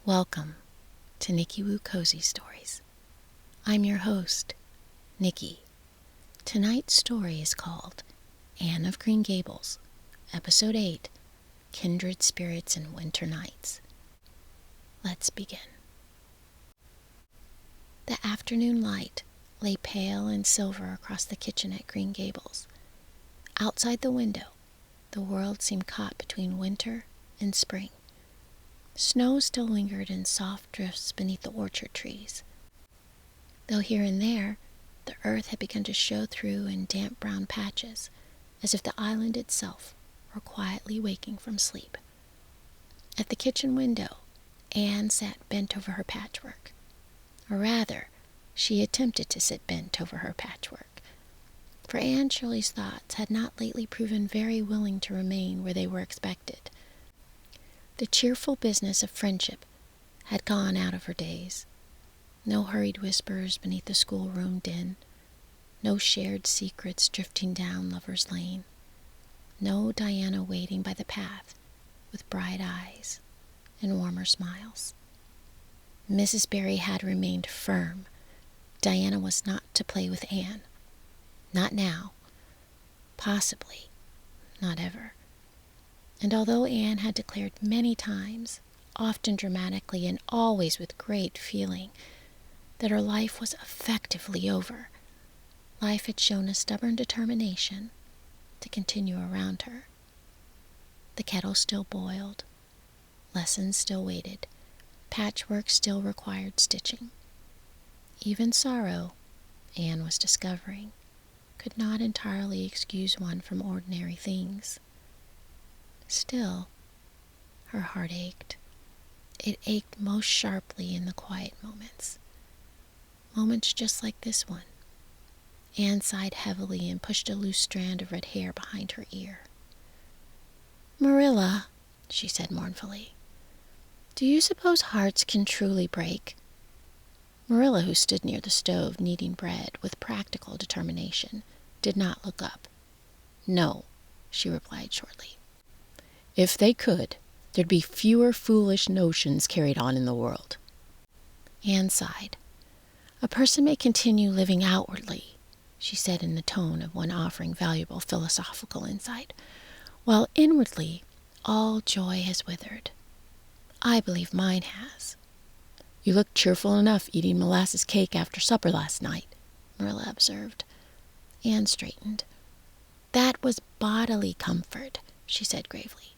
Welcome to Nikki Woo Cozy Stories. I'm your host, Nikki. Tonight's story is called Anne of Green Gables, Episode 8, Kindred Spirits in Winter Nights. Let's begin. The afternoon light lay pale and silver across the kitchen at Green Gables. Outside the window, the world seemed caught between winter and spring. Snow still lingered in soft drifts beneath the orchard trees, though here and there the earth had begun to show through in damp brown patches, as if the island itself were quietly waking from sleep. At the kitchen window, Anne sat bent over her patchwork. Or rather, she attempted to sit bent over her patchwork, for Anne Shirley's thoughts had not lately proven very willing to remain where they were expected. The cheerful business of friendship had gone out of her days. No hurried whispers beneath the schoolroom din, no shared secrets drifting down Lover's Lane, no Diana waiting by the path with bright eyes and warmer smiles. Mrs. Barry had remained firm. Diana was not to play with Anne. Not now. Possibly not ever. And although Anne had declared many times, often dramatically and always with great feeling, that her life was effectively over, life had shown a stubborn determination to continue around her. The kettle still boiled, lessons still waited, patchwork still required stitching. Even sorrow, Anne was discovering, could not entirely excuse one from ordinary things. Still, her heart ached. It ached most sharply in the quiet moments. Moments just like this one. Anne sighed heavily and pushed a loose strand of red hair behind her ear. "Marilla," she said mournfully, "do you suppose hearts can truly break?" Marilla, who stood near the stove kneading bread with practical determination, did not look up. "No," she replied shortly. "If they could, there'd be fewer foolish notions carried on in the world." Anne sighed. "A person may continue living outwardly," she said in the tone of one offering valuable philosophical insight, "while inwardly all joy has withered. I believe mine has." "You looked cheerful enough eating molasses cake after supper last night," Marilla observed. Anne straightened. "That was bodily comfort," she said gravely.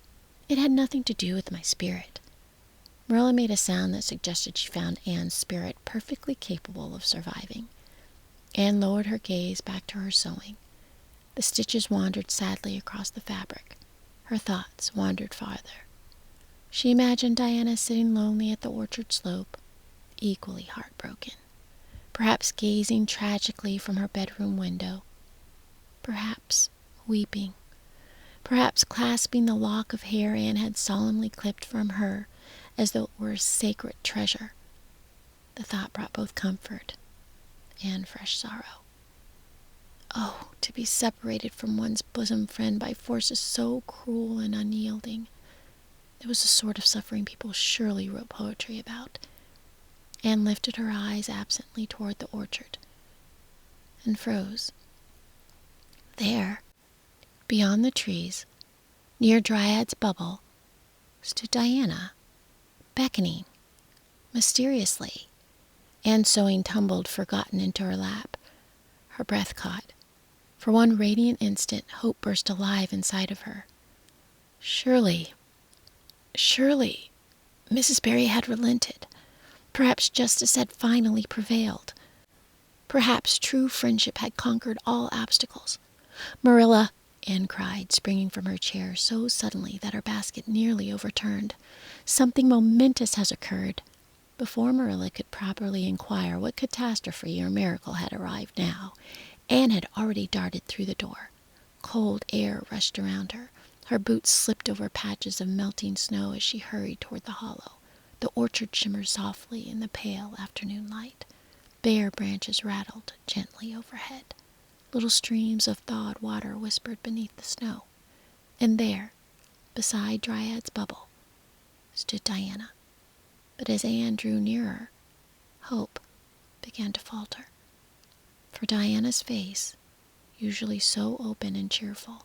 "It had nothing to do with my spirit." Marilla made a sound that suggested she found Anne's spirit perfectly capable of surviving. Anne lowered her gaze back to her sewing. The stitches wandered sadly across the fabric. Her thoughts wandered farther. She imagined Diana sitting lonely at the orchard slope, equally heartbroken, perhaps gazing tragically from her bedroom window, perhaps weeping, perhaps clasping the lock of hair Anne had solemnly clipped from her as though it were a sacred treasure. The thought brought both comfort and fresh sorrow. Oh, to be separated from one's bosom friend by forces so cruel and unyielding. It was the sort of suffering people surely wrote poetry about. Anne lifted her eyes absently toward the orchard and froze. There, beyond the trees, near Dryad's bubble, stood Diana, beckoning, mysteriously. Anne's sewing tumbled forgotten into her lap. Her breath caught. For one radiant instant, hope burst alive inside of her. Surely, Mrs. Barry had relented. Perhaps justice had finally prevailed. Perhaps true friendship had conquered all obstacles. "Marilla," Anne cried, springing from her chair so suddenly that her basket nearly overturned. "Something momentous has occurred." Before Marilla could properly inquire what catastrophe or miracle had arrived now, Anne had already darted through the door. Cold air rushed around her. Her boots slipped over patches of melting snow as she hurried toward the hollow. The orchard shimmered softly in the pale afternoon light. Bare branches rattled gently overhead. Little streams of thawed water whispered beneath the snow. And there, beside Dryad's bubble, stood Diana, But as Anne drew nearer, hope began to falter. For Diana's face, usually so open and cheerful,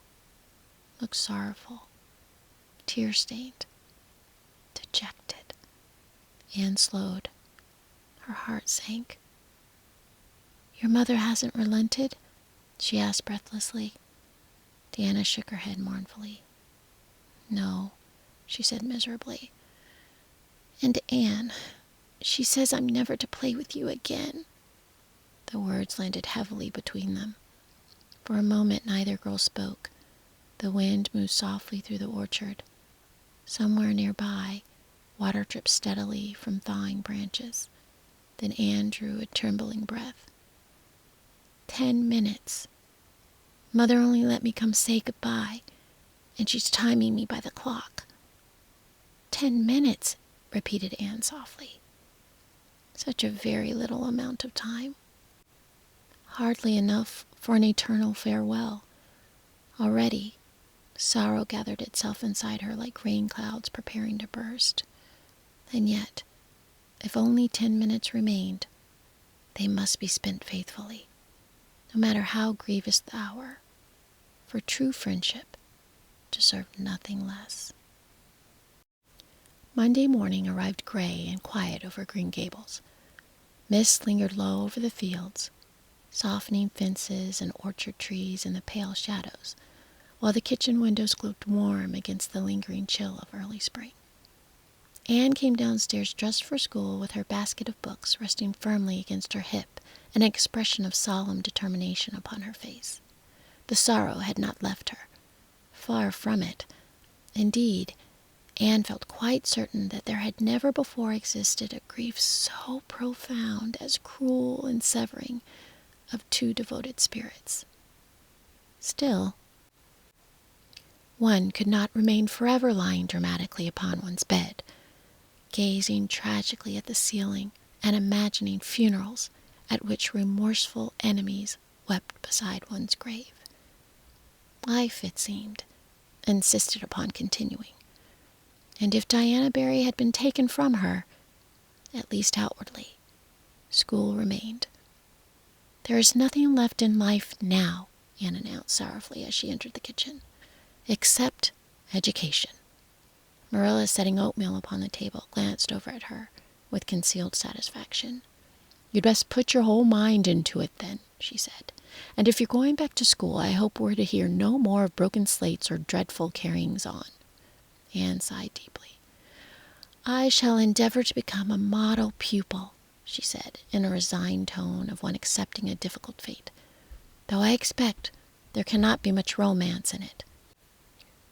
looked sorrowful, tear-stained, dejected. Anne slowed. Her heart sank. "Your mother hasn't relented?" she asked breathlessly. Diana shook her head mournfully. "No," she said miserably. "And Anne, she says I'm never to play with you again." The words landed heavily between them. For a moment neither girl spoke. The wind moved softly through the orchard. Somewhere nearby, water dripped steadily from thawing branches. Then Anne drew a trembling breath. 10 minutes. Mother only let me come say goodbye, and she's timing me by the clock. 10 minutes, repeated Anne softly. Such a very little amount of time. Hardly enough for an eternal farewell. Already, sorrow gathered itself inside her like rain clouds preparing to burst. And yet, if only 10 minutes remained, they must be spent faithfully, no matter how grievous the hour, for true friendship deserved nothing less. Monday morning arrived gray and quiet over Green Gables. Mist lingered low over the fields, softening fences and orchard trees in the pale shadows, while the kitchen windows glowed warm against the lingering chill of early spring. Anne came downstairs dressed for school with her basket of books resting firmly against her hip and an expression of solemn determination upon her face. The sorrow had not left her. Far from it. Indeed, Anne felt quite certain that there had never before existed a grief so profound as cruel and severing of two devoted spirits. Still, one could not remain forever lying dramatically upon one's bed, gazing tragically at the ceiling and imagining funerals at which remorseful enemies wept beside one's grave. Life, it seemed, insisted upon continuing. And if Diana Barry had been taken from her, at least outwardly, school remained. "There is nothing left in life now," Anne announced sorrowfully as she entered the kitchen, "except education." Marilla, setting oatmeal upon the table, glanced over at her with concealed satisfaction. "You'd best put your whole mind into it, then," she said. "And if you're going back to school, I hope we're to hear no more of broken slates or dreadful carryings-on." Anne sighed deeply. "I shall endeavor to become a model pupil," she said, in a resigned tone of one accepting a difficult fate, "though I expect there cannot be much romance in it."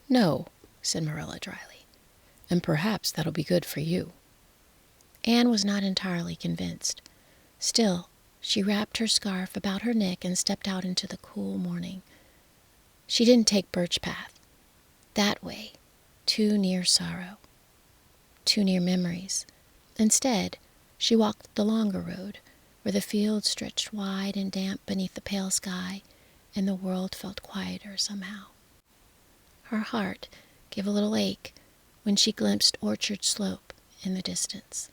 "No," said Marilla dryly, "and perhaps that'll be good for you." Anne was not entirely convinced. Still, she wrapped her scarf about her neck and stepped out into the cool morning. She didn't take Birch Path. That way, too near sorrow, too near memories. Instead, she walked the longer road, where the fields stretched wide and damp beneath the pale sky, and the world felt quieter somehow. Her heart gave a little ache when she glimpsed Orchard Slope in the distance.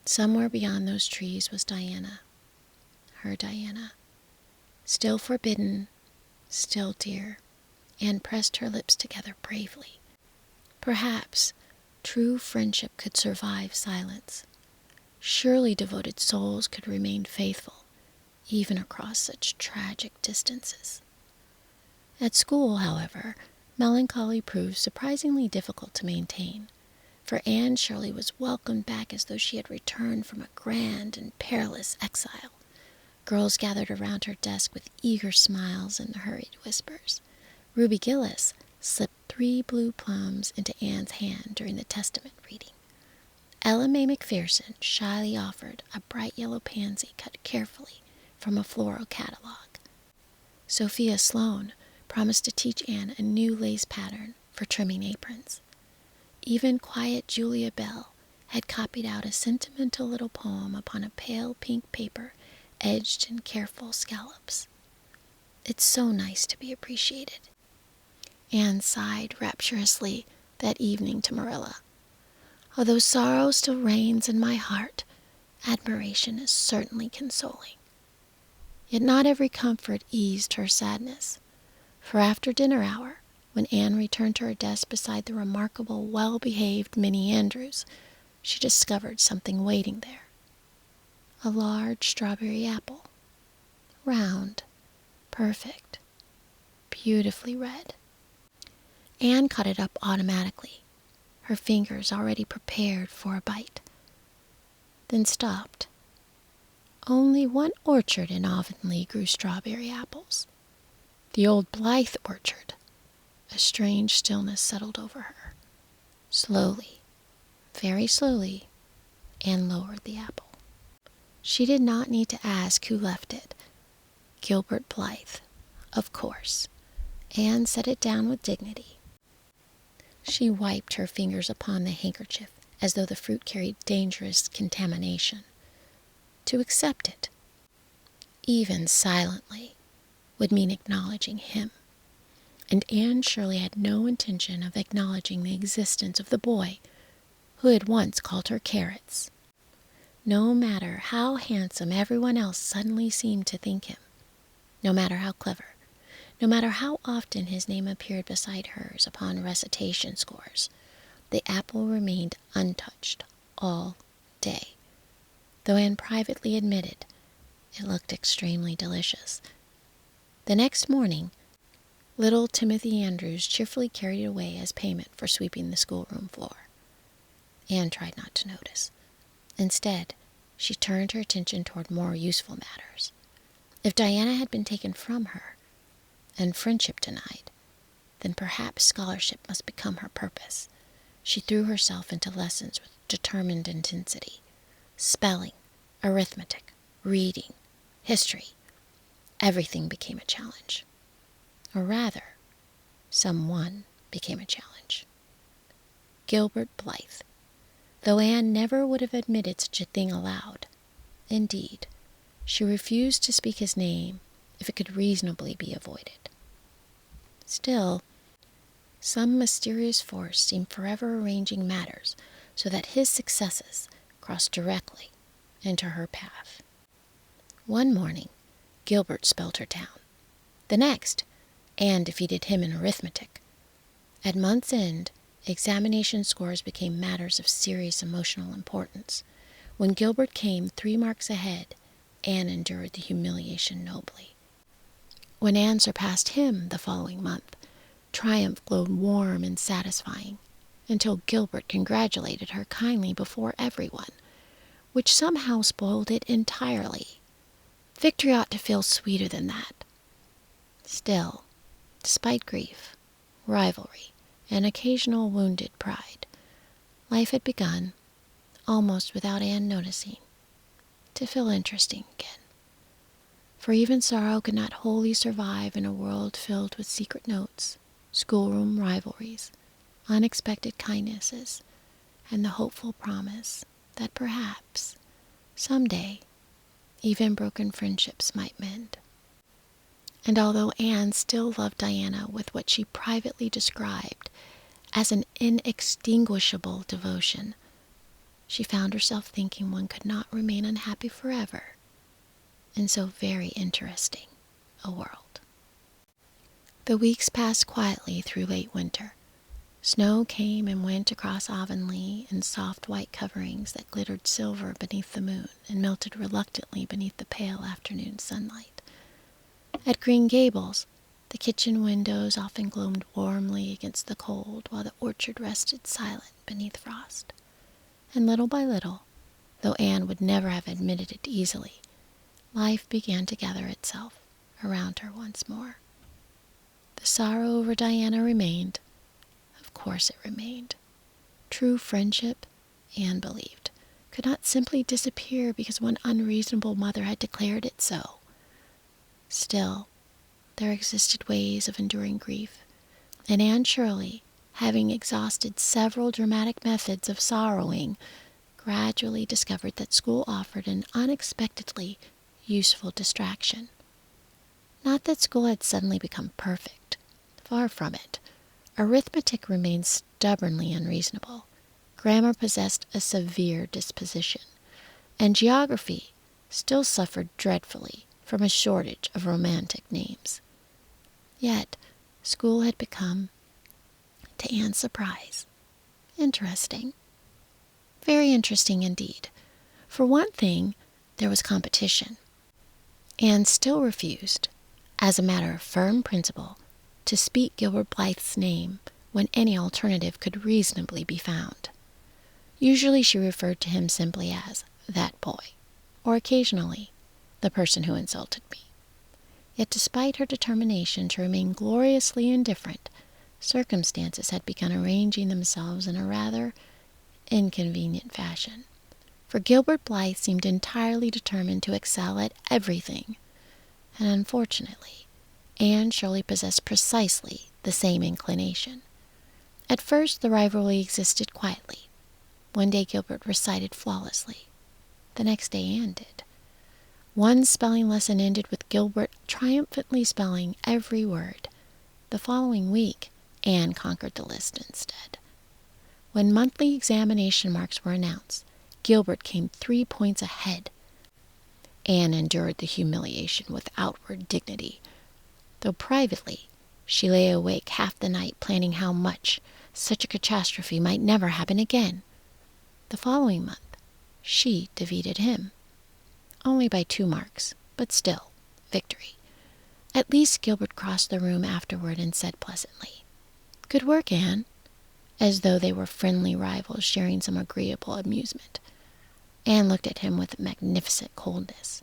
Somewhere beyond those trees was Diana, her Diana, still forbidden, still dear. Anne pressed her lips together bravely. Perhaps true friendship could survive silence. Surely devoted souls could remain faithful, even across such tragic distances. At school, however, melancholy proved surprisingly difficult to maintain, for Anne Shirley was welcomed back as though she had returned from a grand and perilous exile. Girls gathered around her desk with eager smiles and hurried whispers. Ruby Gillis slipped 3 blue plums into Anne's hand during the Testament reading. Ella Mae McPherson shyly offered a bright yellow pansy cut carefully from a floral catalog. Sophia Sloane promised to teach Anne a new lace pattern for trimming aprons. Even quiet Julia Bell had copied out a sentimental little poem upon a pale pink paper edged in careful scallops. It's so nice to be appreciated. Anne sighed rapturously that evening to Marilla. Although sorrow still reigns in my heart, admiration is certainly consoling. Yet not every comfort eased her sadness, for after dinner hour, when Anne returned to her desk beside the remarkable, well-behaved Minnie Andrews, she discovered something waiting there. A large strawberry apple. Round, perfect, beautifully red. Anne caught it up automatically, her fingers already prepared for a bite, then stopped. Only one orchard in Avonlea grew strawberry apples. The old Blythe orchard. A strange stillness settled over her. Slowly, very slowly, Anne lowered the apple. She did not need to ask who left it. Gilbert Blythe, of course. Anne set it down with dignity. She wiped her fingers upon the handkerchief as though the fruit carried dangerous contamination. To accept it, even silently, would mean acknowledging him. And Anne Shirley had no intention of acknowledging the existence of the boy who had once called her carrots. No matter how handsome everyone else suddenly seemed to think him, no matter how clever, no matter how often his name appeared beside hers upon recitation scores, the apple remained untouched all day, though Anne privately admitted it looked extremely delicious. The next morning, little Timothy Andrews cheerfully carried it away as payment for sweeping the schoolroom floor. Anne tried not to notice. Instead, she turned her attention toward more useful matters. If Diana had been taken from her, and friendship denied, then perhaps scholarship must become her purpose. She threw herself into lessons with determined intensity. Spelling, arithmetic, reading, history. Everything became a challenge. Or rather, someone became a challenge. Gilbert Blythe, though Anne never would have admitted such a thing aloud. Indeed, she refused to speak his name if it could reasonably be avoided. Still, some mysterious force seemed forever arranging matters so that his successes crossed directly into her path. One morning, Gilbert spelled her down. The next, Anne defeated him in arithmetic. At month's end, examination scores became matters of serious emotional importance. When Gilbert came 3 marks ahead, Anne endured the humiliation nobly. When Anne surpassed him the following month, triumph glowed warm and satisfying, until Gilbert congratulated her kindly before everyone, which somehow spoiled it entirely. Victory ought to feel sweeter than that. Still, despite grief, rivalry, and occasional wounded pride, life had begun, almost without Anne noticing, to feel interesting again. For even sorrow could not wholly survive in a world filled with secret notes, schoolroom rivalries, unexpected kindnesses, and the hopeful promise that perhaps, someday, even broken friendships might mend. And although Anne still loved Diana with what she privately described as an inextinguishable devotion, she found herself thinking one could not remain unhappy forever in so very interesting a world. The weeks passed quietly through late winter. Snow came and went across Avonlea in soft white coverings that glittered silver beneath the moon and melted reluctantly beneath the pale afternoon sunlight. At Green Gables, the kitchen windows often glowed warmly against the cold while the orchard rested silent beneath frost. And little by little, though Anne would never have admitted it easily, life began to gather itself around her once more. The sorrow over Diana remained. Of course it remained. True friendship, Anne believed, could not simply disappear because one unreasonable mother had declared it so. Still, there existed ways of enduring grief, and Anne Shirley, having exhausted several dramatic methods of sorrowing, gradually discovered that school offered an unexpectedly useful distraction. Not that school had suddenly become perfect. Far from it. Arithmetic remained stubbornly unreasonable. grammar possessed a severe disposition, and geography still suffered dreadfully from a shortage of romantic names. Yet, school had become, to Anne's surprise, interesting. Very interesting indeed. For one thing, there was competition. Anne still refused, as a matter of firm principle, to speak Gilbert Blythe's name when any alternative could reasonably be found. Usually she referred to him simply as that boy, or occasionally, the person who insulted me. Yet despite her determination to remain gloriously indifferent, circumstances had begun arranging themselves in a rather inconvenient fashion. For Gilbert Blythe seemed entirely determined to excel at everything, and unfortunately, Anne Shirley possessed precisely the same inclination. At first the rivalry existed quietly. One day Gilbert recited flawlessly. The next day Anne did. One spelling lesson ended with Gilbert triumphantly spelling every word. The following week, Anne conquered the list instead. When monthly examination marks were announced, Gilbert came 3 points ahead. Anne endured the humiliation with outward dignity, though privately she lay awake half the night planning how much such a catastrophe might never happen again. The following month, she defeated him. Only by 2 marks, but still, victory. At least Gilbert crossed the room afterward and said pleasantly, "Good work, Anne," as though they were friendly rivals sharing some agreeable amusement. Anne looked at him with magnificent coldness,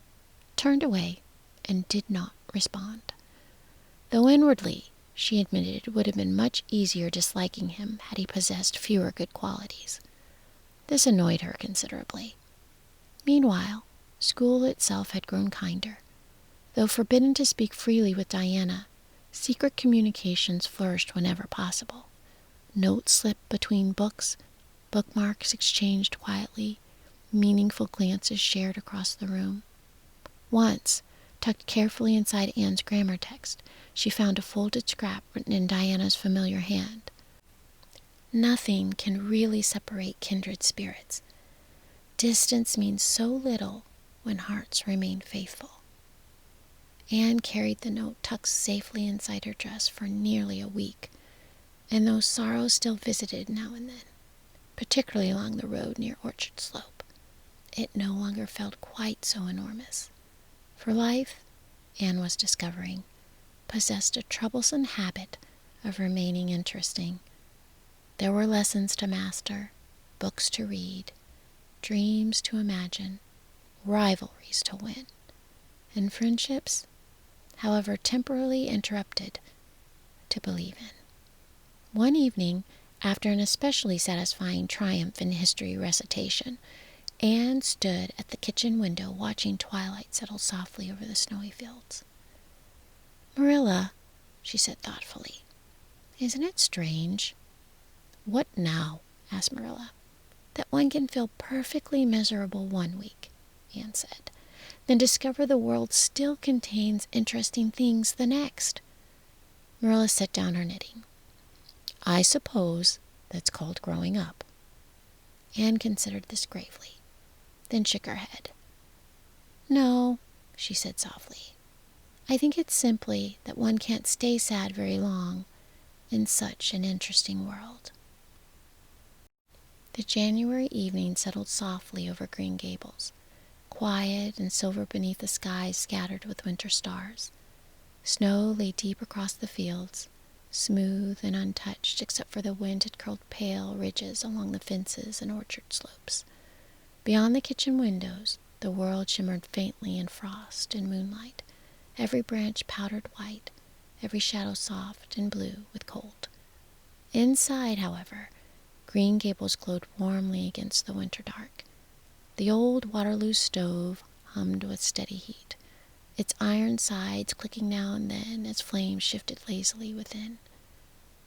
turned away, and did not respond. Though inwardly, she admitted it would have been much easier disliking him had he possessed fewer good qualities. This annoyed her considerably. Meanwhile, school itself had grown kinder. Though forbidden to speak freely with Diana, secret communications flourished whenever possible. Notes slipped between books, bookmarks exchanged quietly, meaningful glances shared across the room. Once, tucked carefully inside Anne's grammar text, she found a folded scrap written in Diana's familiar hand. "Nothing can really separate kindred spirits. Distance means so little when hearts remain faithful." Anne carried the note tucked safely inside her dress for nearly a week, and though sorrow still visited now and then, particularly along the road near Orchard Slope, it no longer felt quite so enormous. For life, Anne was discovering, possessed a troublesome habit of remaining interesting. There were lessons to master, books to read, dreams to imagine, rivalries to win, and friendships, however temporarily interrupted, to believe in. One evening, after an especially satisfying triumph in history recitation, Anne stood at the kitchen window watching twilight settle softly over the snowy fields. "Marilla," she said thoughtfully, "isn't it strange?" "What now?" asked Marilla. "That one can feel perfectly miserable one week," Anne said, "then discover the world still contains interesting things the next." Marilla set down her knitting. "I suppose that's called growing up." Anne considered this gravely, then shook her head. "No," she said softly. "I think it's simply that one can't stay sad very long in such an interesting world." The January evening settled softly over Green Gables, quiet and silver beneath a sky scattered with winter stars. Snow lay deep across the fields, smooth and untouched except for the wind had curled pale ridges along the fences and orchard slopes. Beyond the kitchen windows, the world shimmered faintly in frost and moonlight, every branch powdered white, every shadow soft and blue with cold. Inside, however, Green Gables glowed warmly against the winter dark. The old Waterloo stove hummed with steady heat, its iron sides clicking now and then as flames shifted lazily within.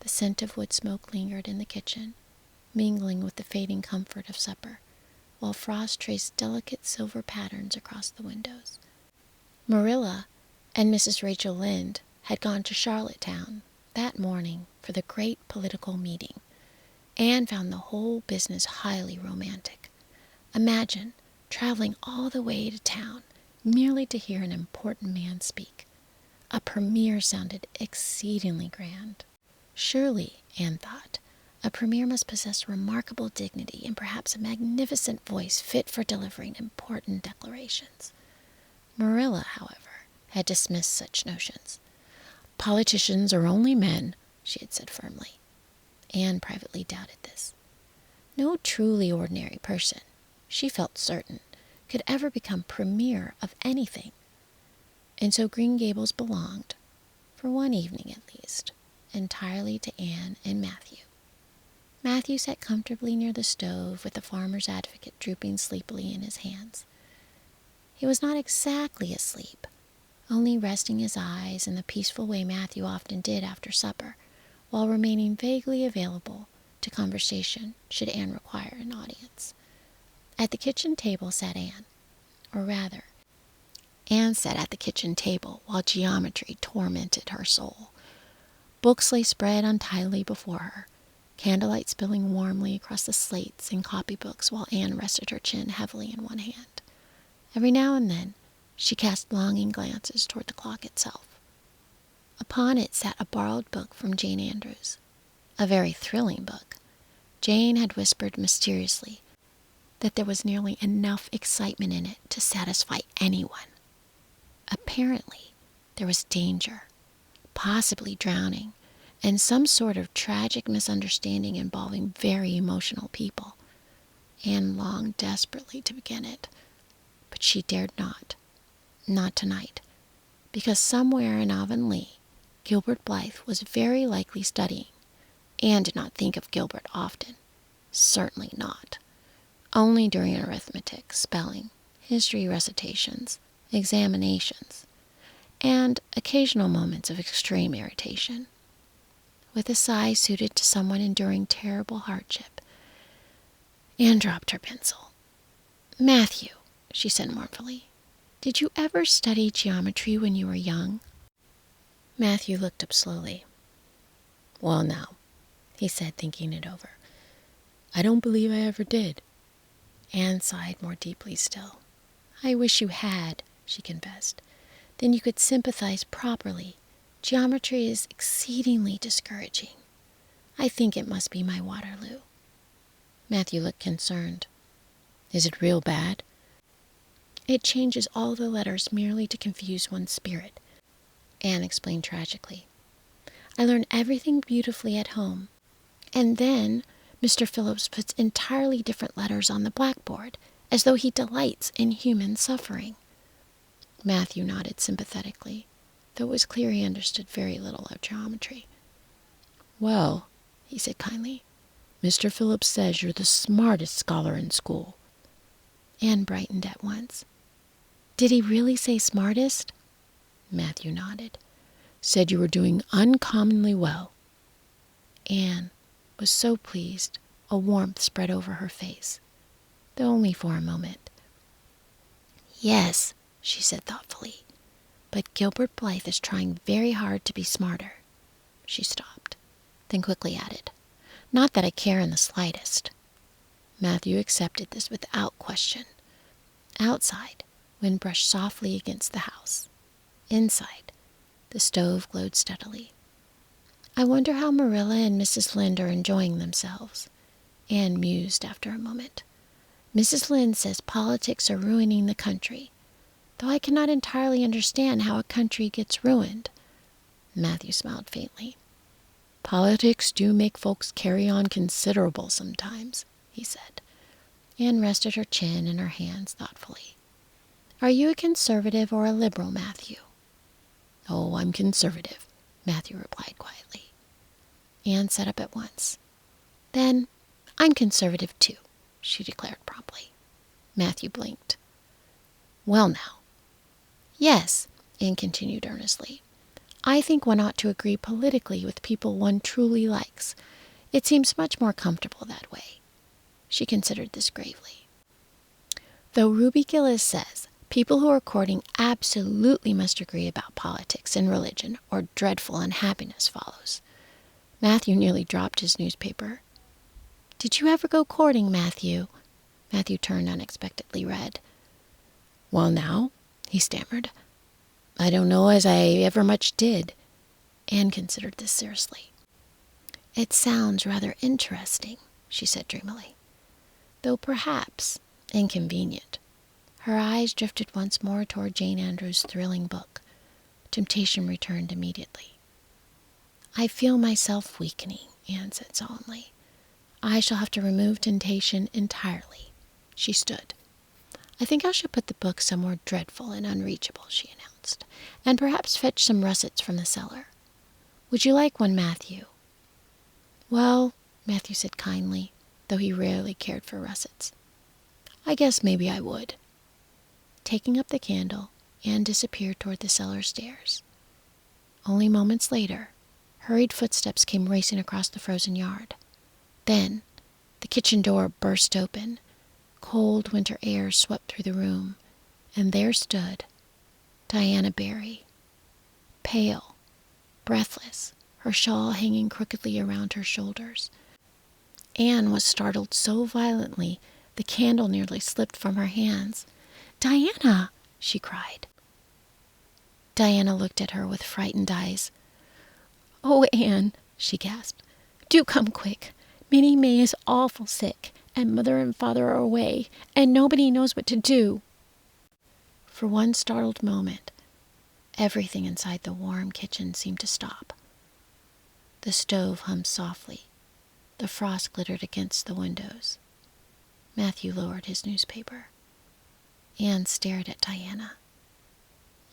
The scent of wood smoke lingered in the kitchen, mingling with the fading comfort of supper, while frost traced delicate silver patterns across the windows. Marilla and Mrs. Rachel Lynde had gone to Charlottetown that morning for the great political meeting. Anne found the whole business highly romantic. Imagine traveling all the way to town merely to hear an important man speak. A premiere sounded exceedingly grand. Surely, Anne thought, a premier must possess remarkable dignity and perhaps a magnificent voice fit for delivering important declarations. Marilla, however, had dismissed such notions. Politicians are only men, she had said firmly. Anne privately doubted this. No truly ordinary person, she felt certain, could ever become premier of anything. And so Green Gables belonged, for one evening at least, entirely to Anne and Matthew. Matthew sat comfortably near the stove with the Farmer's Advocate drooping sleepily in his hands. He was not exactly asleep, only resting his eyes in the peaceful way Matthew often did after supper, while remaining vaguely available to conversation should Anne require an audience. At the kitchen table sat Anne, or rather, Anne sat at the kitchen table while geometry tormented her soul. Books lay spread untidily before her, candlelight spilling warmly across the slates and copybooks while Anne rested her chin heavily in one hand. Every now and then, she cast longing glances toward the clock itself. Upon it sat a borrowed book from Jane Andrews, a very thrilling book. Jane had whispered mysteriously that there was nearly enough excitement in it to satisfy anyone. Apparently, there was danger, possibly drowning, and some sort of tragic misunderstanding involving very emotional people. Anne longed desperately to begin it, but she dared not tonight, because somewhere in Avonlea, Gilbert Blythe was very likely studying. Anne did not think of Gilbert often, certainly not. Only during arithmetic, spelling, history recitations, examinations, and occasional moments of extreme irritation. With a sigh suited to someone enduring terrible hardship, Anne dropped her pencil. "Matthew," she said mournfully, "did you ever study geometry when you were young?" Matthew looked up slowly. "Well, now," he said, thinking it over, "I don't believe I ever did." Anne sighed more deeply still. "I wish you had," she confessed. "Then you could sympathize properly. Geometry is exceedingly discouraging. I think it must be my Waterloo." Matthew looked concerned. "Is it real bad?" "It changes all the letters merely to confuse one's spirit," Anne explained tragically. "I learn everything beautifully at home, and then Mr. Phillips puts entirely different letters on the blackboard, as though he delights in human suffering." Matthew nodded sympathetically, though it was clear he understood very little of geometry. "Well," he said kindly, "Mr. Phillips says you're the smartest scholar in school." Anne brightened at once. "Did he really say smartest?" Matthew nodded. "Said you were doing uncommonly well." Anne was so pleased, a warmth spread over her face, though only for a moment. "Yes," she said thoughtfully, "but Gilbert Blythe is trying very hard to be smarter." She stopped, then quickly added, "Not that I care in the slightest." Matthew accepted this without question. Outside, wind brushed softly against the house. Inside, the stove glowed steadily. "I wonder how Marilla and Mrs. Lynde are enjoying themselves," Anne mused after a moment. "Mrs. Lynde says politics are ruining the country, though I cannot entirely understand how a country gets ruined." Matthew smiled faintly. "Politics do make folks carry on considerable sometimes," he said. Anne rested her chin in her hands thoughtfully. "Are you a conservative or a liberal, Matthew?" "Oh, I'm conservative," Matthew replied quietly. Anne sat up at once. "Then I'm conservative too," she declared promptly. Matthew blinked. "Well now." "Yes," Anne continued earnestly. "I think one ought to agree politically with people one truly likes. It seems much more comfortable that way." She considered this gravely. "Though Ruby Gillis says people who are courting absolutely must agree about politics and religion, or dreadful unhappiness follows." Matthew nearly dropped his newspaper. Did you ever go courting, Matthew? Matthew turned unexpectedly red. Well, now, he stammered. I don't know as I ever much did. Anne considered this seriously. It sounds rather interesting, she said dreamily, though perhaps inconvenient. Her eyes drifted once more toward Jane Andrews' thrilling book. Temptation returned immediately. I feel myself weakening, Anne said solemnly. I shall have to remove temptation entirely. She stood. I think I shall put the book somewhere dreadful and unreachable, she announced, and perhaps fetch some russets from the cellar. Would you like one, Matthew? Well, Matthew said kindly, though he rarely cared for russets, I guess maybe I would. Taking up the candle, Anne disappeared toward the cellar stairs. Only moments later, hurried footsteps came racing across the frozen yard. Then, the kitchen door burst open. Cold winter air swept through the room, and there stood Diana Barry, pale, breathless, her shawl hanging crookedly around her shoulders. Anne was startled so violently the candle nearly slipped from her hands. Diana, she cried. Diana looked at her with frightened eyes. Oh, Anne, she gasped, do come quick. Minnie May is awful sick, and Mother and Father are away, and nobody knows what to do. For one startled moment, everything inside the warm kitchen seemed to stop. The stove hummed softly. The frost glittered against the windows. Matthew lowered his newspaper. Anne stared at Diana.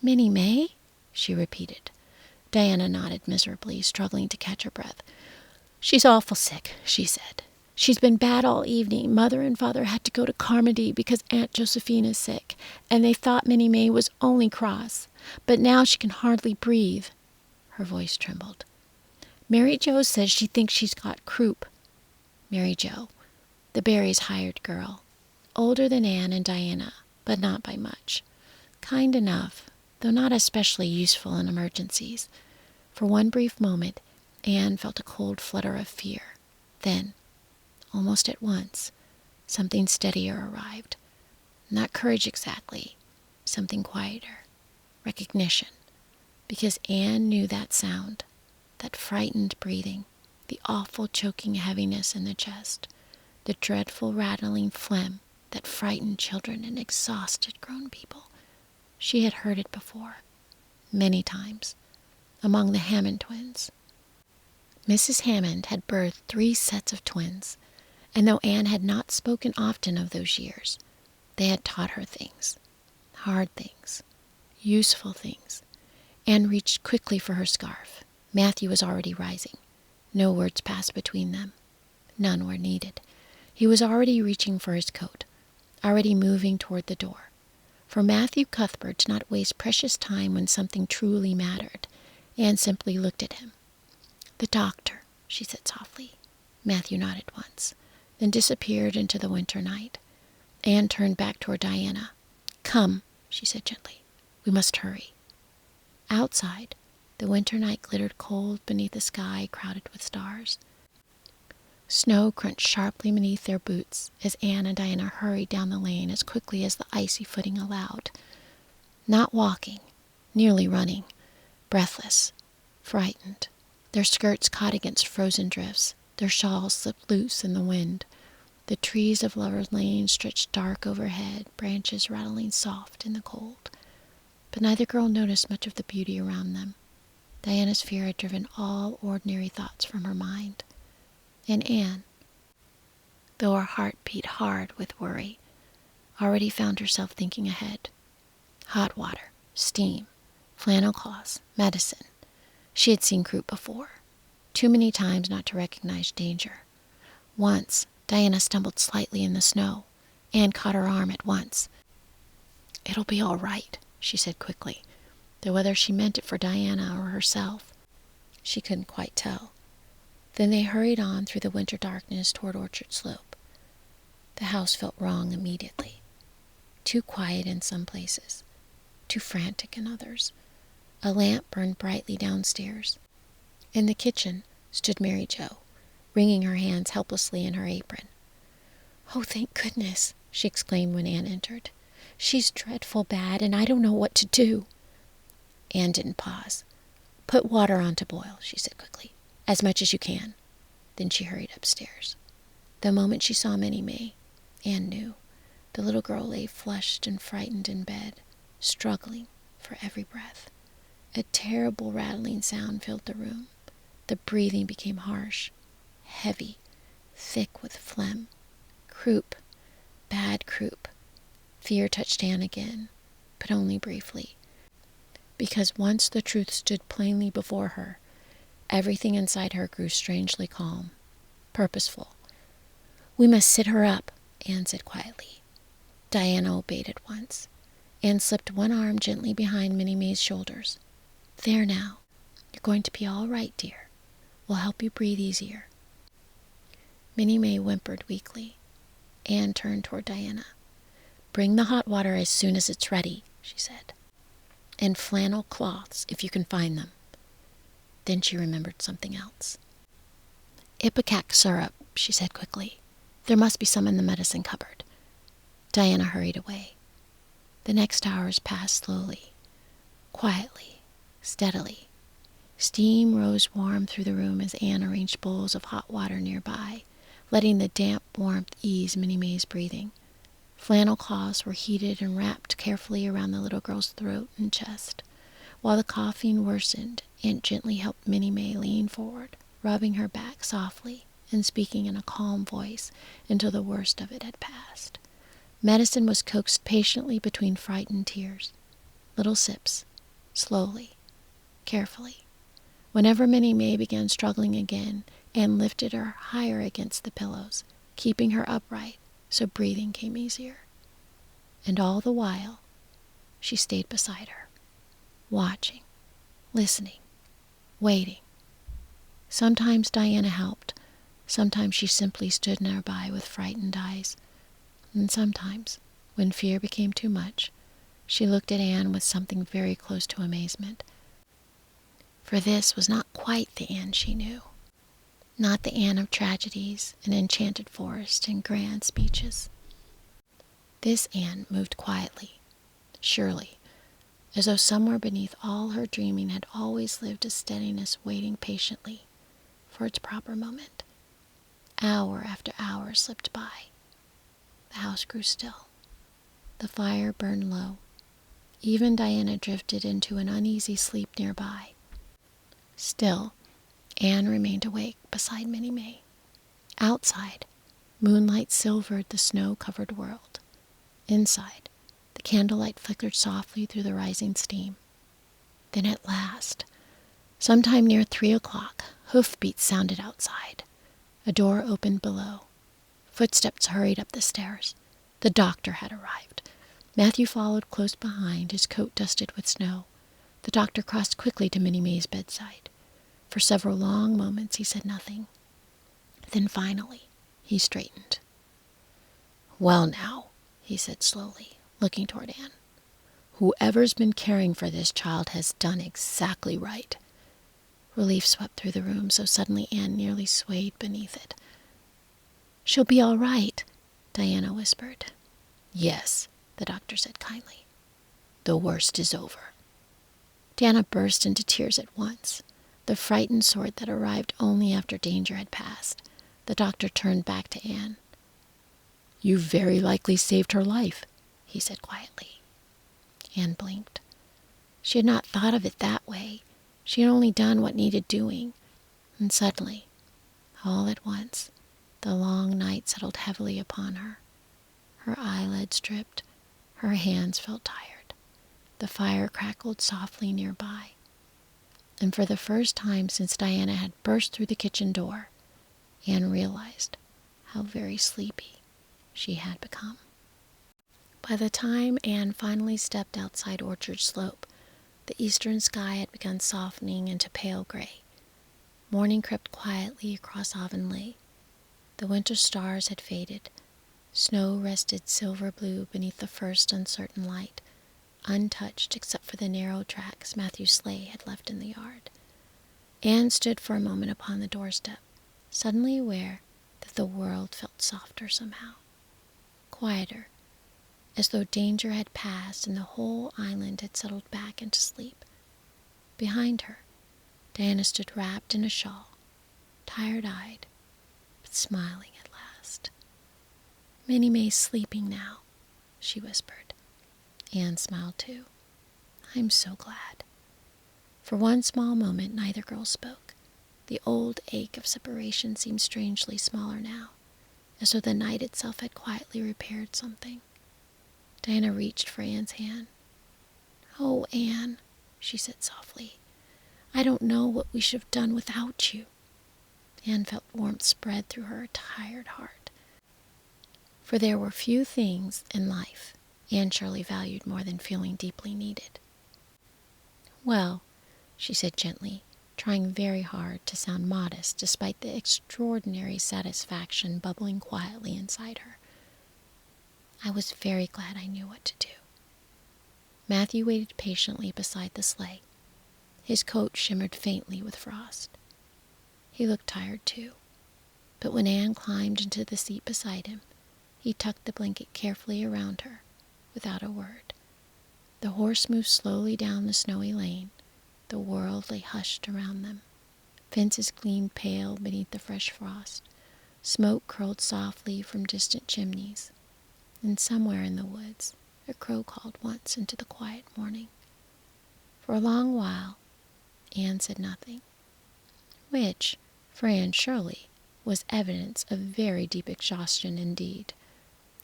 Minnie May? She repeated. Diana nodded miserably, struggling to catch her breath. She's awful sick, she said. She's been bad all evening. Mother and Father had to go to Carmody because Aunt Josephine is sick, and they thought Minnie May was only cross. But now she can hardly breathe. Her voice trembled. Mary Jo says she thinks she's got croup. Mary Jo, the Barrys' hired girl, older than Anne and Diana, but not by much. Kind enough, though not especially useful in emergencies. For one brief moment, Anne felt a cold flutter of fear. Then, almost at once, something steadier arrived. Not courage exactly, something quieter. Recognition. Because Anne knew that sound, that frightened breathing, the awful choking heaviness in the chest, the dreadful rattling phlegm that frightened children and exhausted grown people. She had heard it before, many times, among the Hammond twins. Mrs. Hammond had birthed 3 sets of twins, and though Anne had not spoken often of those years, they had taught her things, hard things, useful things. Anne reached quickly for her scarf. Matthew was already rising. No words passed between them. None were needed. He was already reaching for his coat, already moving toward the door. For Matthew Cuthbert did not waste precious time when something truly mattered. Anne simply looked at him. The doctor, she said softly. Matthew nodded once, then disappeared into the winter night. Anne turned back toward Diana. Come, she said gently. We must hurry. Outside, the winter night glittered cold beneath a sky crowded with stars. Snow crunched sharply beneath their boots as Anne and Diana hurried down the lane as quickly as the icy footing allowed. Not walking, nearly running, breathless, frightened. Their skirts caught against frozen drifts. Their shawls slipped loose in the wind. The trees of Lover's Lane stretched dark overhead, branches rattling soft in the cold. But neither girl noticed much of the beauty around them. Diana's fear had driven all ordinary thoughts from her mind. And Anne, though her heart beat hard with worry, already found herself thinking ahead. Hot water, steam, flannel cloths, medicine. She had seen croup before, too many times not to recognize danger. Once, Diana stumbled slightly in the snow. Anne caught her arm at once. It'll be all right, she said quickly, though whether she meant it for Diana or herself, she couldn't quite tell. Then they hurried on through the winter darkness toward Orchard Slope. The house felt wrong immediately. Too quiet in some places, too frantic in others. A lamp burned brightly downstairs. In the kitchen stood Mary Jo, wringing her hands helplessly in her apron. "Oh, thank goodness," she exclaimed when Anne entered. "She's dreadful bad, and I don't know what to do." Anne didn't pause. "Put water on to boil," she said quickly. "As much as you can." Then she hurried upstairs. The moment she saw Minnie May, Anne knew. The little girl lay flushed and frightened in bed, struggling for every breath. A terrible rattling sound filled the room. The breathing became harsh, heavy, thick with phlegm. Croup, bad croup. Fear touched Anne again, but only briefly. Because once the truth stood plainly before her, everything inside her grew strangely calm, purposeful. "We must sit her up," Anne said quietly. Diana obeyed at once. Anne slipped one arm gently behind Minnie May's shoulders. "There now. You're going to be all right, dear. We'll help you breathe easier." Minnie May whimpered weakly. Anne turned toward Diana. "Bring the hot water as soon as it's ready," she said. "And flannel cloths, if you can find them." Then she remembered something else. "Ipecac syrup," she said quickly. "There must be some in the medicine cupboard." Diana hurried away. The next hours passed slowly, quietly, steadily. Steam rose warm through the room as Anne arranged bowls of hot water nearby, letting the damp warmth ease Minnie May's breathing. Flannel cloths were heated and wrapped carefully around the little girl's throat and chest. While the coughing worsened, Aunt gently helped Minnie May lean forward, rubbing her back softly and speaking in a calm voice until the worst of it had passed. Medicine was coaxed patiently between frightened tears. Little sips, slowly, carefully. Whenever Minnie May began struggling again, Anne lifted her higher against the pillows, keeping her upright so breathing came easier. And all the while, she stayed beside her, watching, listening, waiting. Sometimes Diana helped. Sometimes she simply stood nearby with frightened eyes. And sometimes, when fear became too much, she looked at Anne with something very close to amazement. For this was not quite the Anne she knew. Not the Anne of tragedies and enchanted forest and grand speeches. This Anne moved quietly, surely, as though somewhere beneath all her dreaming had always lived a steadiness waiting patiently for its proper moment. Hour after hour slipped by. The house grew still. The fire burned low. Even Diana drifted into an uneasy sleep nearby. Still, Anne remained awake beside Minnie May. Outside, moonlight silvered the snow-covered world. Inside, the candlelight flickered softly through the rising steam. Then at last, sometime near 3 o'clock, hoofbeats sounded outside. A door opened below. Footsteps hurried up the stairs. The doctor had arrived. Matthew followed close behind, his coat dusted with snow. The doctor crossed quickly to Minnie May's bedside. For several long moments he said nothing. Then finally he straightened. "Well now," he said slowly, looking toward Anne. "Whoever's been caring for this child has done exactly right." Relief swept through the room so suddenly Anne nearly swayed beneath it. "She'll be all right," Diana whispered. "Yes," the doctor said kindly. "The worst is over." Diana burst into tears at once, the frightened sort that arrived only after danger had passed. The doctor turned back to Anne. "You very likely saved her life," he said quietly. Anne blinked. She had not thought of it that way. She had only done what needed doing. And suddenly, all at once, the long night settled heavily upon her. Her eyelids dripped. Her hands felt tired. The fire crackled softly nearby. And for the first time since Diana had burst through the kitchen door, Anne realized how very sleepy she had become. By the time Anne finally stepped outside Orchard Slope, the eastern sky had begun softening into pale gray. Morning crept quietly across Avonlea. The winter stars had faded. Snow rested silver blue beneath the first uncertain light, untouched except for the narrow tracks Matthew's sleigh had left in the yard. Anne stood for a moment upon the doorstep, suddenly aware that the world felt softer somehow, quieter, as though danger had passed and the whole island had settled back into sleep. Behind her, Diana stood wrapped in a shawl, tired-eyed, but smiling at last. "Minnie May's sleeping now," she whispered. Anne smiled too. "I'm so glad." For one small moment, neither girl spoke. The old ache of separation seemed strangely smaller now, as though the night itself had quietly repaired something. Diana reached for Anne's hand. "Oh, Anne," she said softly, "I don't know what we should have done without you." Anne felt warmth spread through her tired heart. For there were few things in life Anne Shirley valued more than feeling deeply needed. "Well," she said gently, trying very hard to sound modest despite the extraordinary satisfaction bubbling quietly inside her, "I was very glad I knew what to do." Matthew waited patiently beside the sleigh. His coat shimmered faintly with frost. He looked tired too, but when Anne climbed into the seat beside him, he tucked the blanket carefully around her, without a word. The horse moved slowly down the snowy lane. The world lay hushed around them. Fences gleamed pale beneath the fresh frost. Smoke curled softly from distant chimneys. And somewhere in the woods, a crow called once into the quiet morning. For a long while, Anne said nothing, which, for Anne Shirley, was evidence of very deep exhaustion indeed.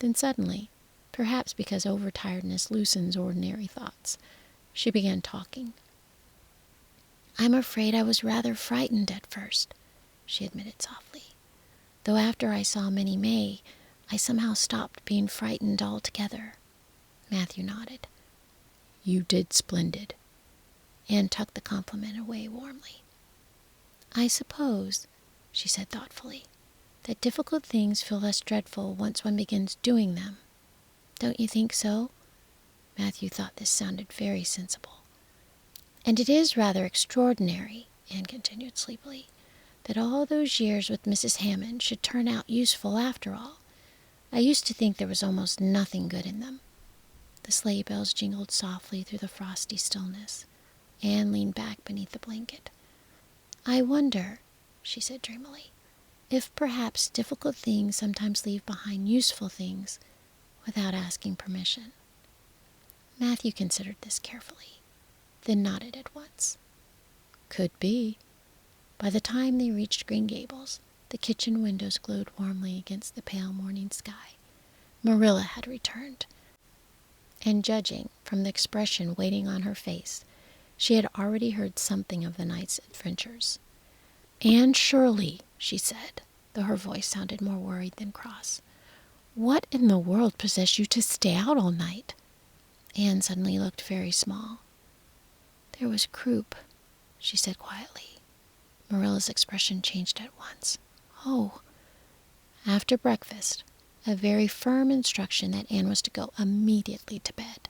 Then suddenly, perhaps because overtiredness loosens ordinary thoughts, she began talking. "I'm afraid I was rather frightened at first," she admitted softly. "Though after I saw Minnie May, I somehow stopped being frightened altogether." Matthew nodded. "You did splendid." Anne tucked the compliment away warmly. "I suppose," she said thoughtfully, "that difficult things feel less dreadful once one begins doing them. Don't you think so?" Matthew thought this sounded very sensible. "And it is rather extraordinary," Anne continued sleepily, "that all those years with Mrs. Hammond should turn out useful after all. I used to think there was almost nothing good in them." The sleigh bells jingled softly through the frosty stillness. Anne leaned back beneath the blanket. "I wonder," she said dreamily, "if perhaps difficult things sometimes leave behind useful things without asking permission." Matthew considered this carefully, then nodded at once. "Could be." By the time they reached Green Gables, the kitchen windows glowed warmly against the pale morning sky. Marilla had returned, and judging from the expression waiting on her face, she had already heard something of the night's adventures. "Anne Shirley," she said, though her voice sounded more worried than cross, "what in the world possessed you to stay out all night?" Anne suddenly looked very small. "There was croup," she said quietly. Marilla's expression changed at once. "Oh." After breakfast, a very firm instruction that Anne was to go immediately to bed,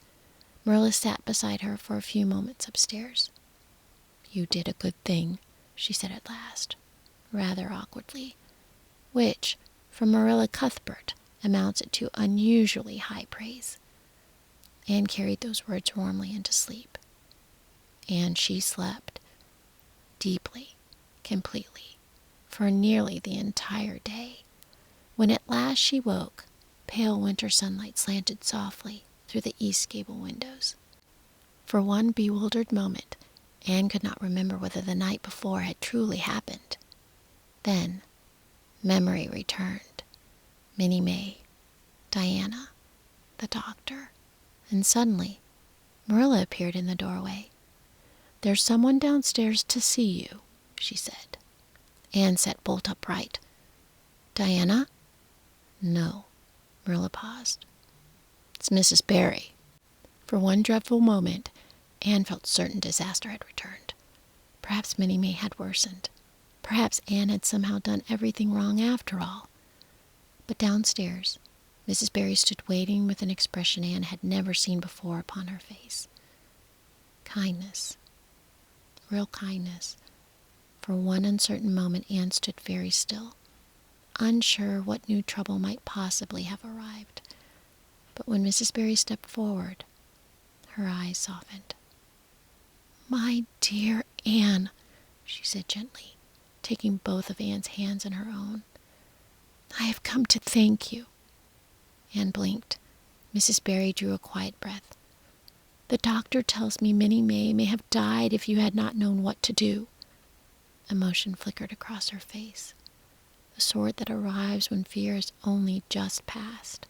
Marilla sat beside her for a few moments upstairs. "You did a good thing," she said at last, rather awkwardly, which, from Marilla Cuthbert, amounted to unusually high praise. Anne carried those words warmly into sleep. And she slept, deeply, completely, for nearly the entire day. When at last she woke, pale winter sunlight slanted softly through the east gable windows. For one bewildered moment, Anne could not remember whether the night before had truly happened. Then, memory returned. Minnie May, Diana, the doctor, and suddenly, Marilla appeared in the doorway. "There's someone downstairs to see you," she said. Anne sat bolt upright. "Diana?" "No." Marilla paused. "It's Mrs. Barry." For one dreadful moment, Anne felt certain disaster had returned. Perhaps Minnie May had worsened. Perhaps Anne had somehow done everything wrong after all. But downstairs, Mrs. Barry stood waiting with an expression Anne had never seen before upon her face. Kindness. Real kindness. For one uncertain moment, Anne stood very still, unsure what new trouble might possibly have arrived. But when Mrs. Barry stepped forward, her eyes softened. "My dear Anne," she said gently, taking both of Anne's hands in her own, "I have come to thank you." Anne blinked. Mrs. Barry drew a quiet breath. "The doctor tells me Minnie may have died if you had not known what to do." Emotion flickered across her face, the sort that arrives when fear is only just past.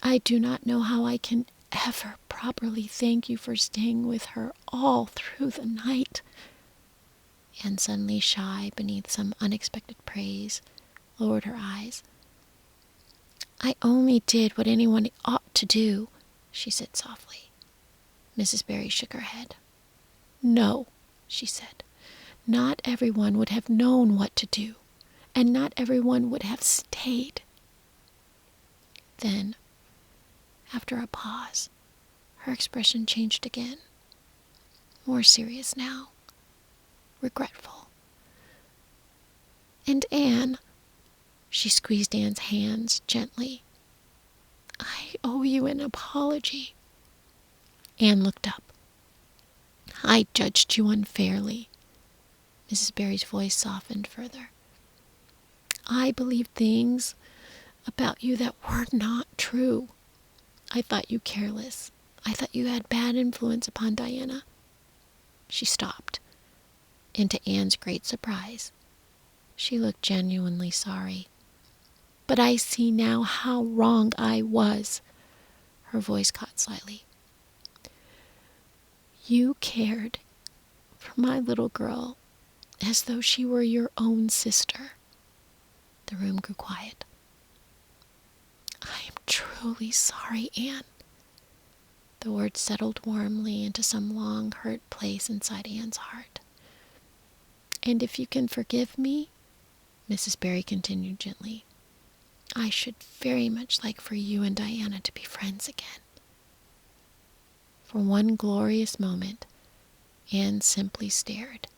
"I do not know how I can ever properly thank you for staying with her all through the night." And suddenly shy beneath some unexpected praise, lowered her eyes. "I only did what anyone ought to do," she said softly. Mrs. Barry shook her head. "No," she said. "Not everyone would have known what to do, and not everyone would have stayed." Then, after a pause, her expression changed again. More serious now. Regretful. "And Anne," she squeezed Anne's hands gently, "I owe you an apology." Anne looked up. "I judged you unfairly." Mrs. Barry's voice softened further. "I believed things about you that were not true. I thought you careless. I thought you had bad influence upon Diana." She stopped, and to Anne's great surprise, she looked genuinely sorry. "But I see now how wrong I was." Her voice caught slightly. "You cared for my little girl as though she were your own sister." The room grew quiet. "I am truly sorry, Anne." The words settled warmly into some long hurt place inside Anne's heart. "And if you can forgive me," Mrs. Barry continued gently, "I should very much like for you and Diana to be friends again." For one glorious moment, Anne simply stared.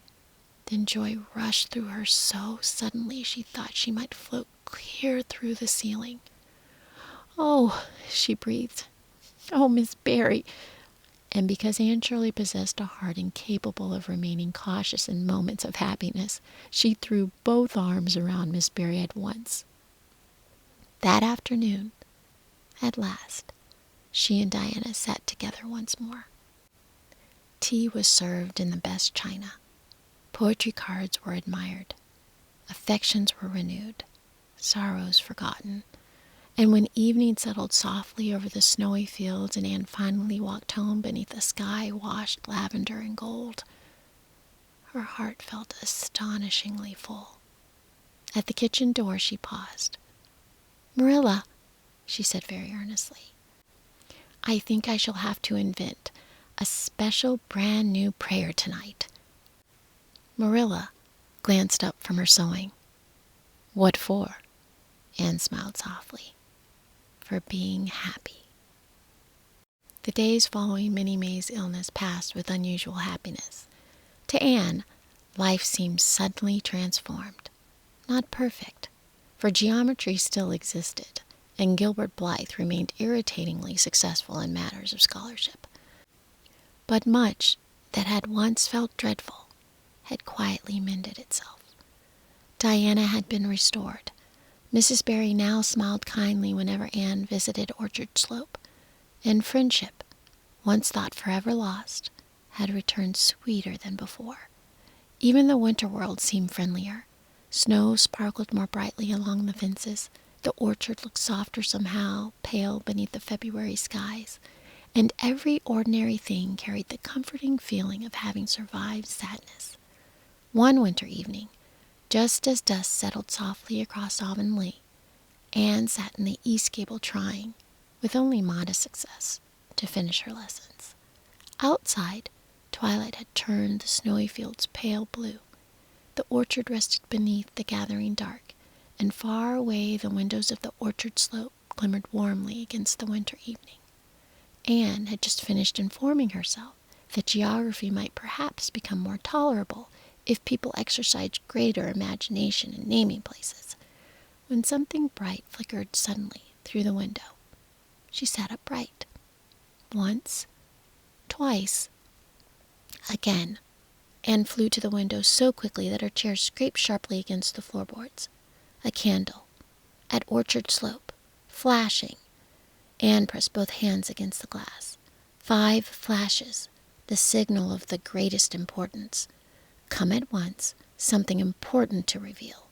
Then joy rushed through her so suddenly she thought she might float clear through the ceiling. "Oh," she breathed. "Oh, Miss Barry." And because Anne Shirley possessed a heart incapable of remaining cautious in moments of happiness, she threw both arms around Miss Barry at once. That afternoon, at last, she and Diana sat together once more. Tea was served in the best china. Poetry cards were admired. Affections were renewed. Sorrows forgotten. And when evening settled softly over the snowy fields and Anne finally walked home beneath a sky washed lavender and gold, her heart felt astonishingly full. At the kitchen door she paused. "Marilla," she said very earnestly, "I think I shall have to invent a special brand new prayer tonight." Marilla glanced up from her sewing. "What for?" Anne smiled softly. "For being happy." The days following Minnie May's illness passed with unusual happiness. To Anne, life seemed suddenly transformed. Not perfect, for geometry still existed, and Gilbert Blythe remained irritatingly successful in matters of scholarship. But much that had once felt dreadful had quietly mended itself. Diana had been restored. Mrs. Barry now smiled kindly whenever Anne visited Orchard Slope, and friendship, once thought forever lost, had returned sweeter than before. Even the winter world seemed friendlier. Snow sparkled more brightly along the fences. The orchard looked softer somehow, pale beneath the February skies, and every ordinary thing carried the comforting feeling of having survived sadness. One winter evening, just as dusk settled softly across Avonlea, Anne sat in the east gable trying, with only modest success, to finish her lessons. Outside, twilight had turned the snowy fields pale blue. The orchard rested beneath the gathering dark, and far away the windows of the orchard slope glimmered warmly against the winter evening. Anne had just finished informing herself that geography might perhaps become more tolerable if people exercised greater imagination in naming places, when something bright flickered suddenly through the window. She sat upright. Once, twice, again, Anne flew to the window so quickly that her chair scraped sharply against the floorboards. A candle, at Orchard Slope, flashing. Anne pressed both hands against the glass. 5 flashes, the signal of the greatest importance. Come at once, something important to reveal.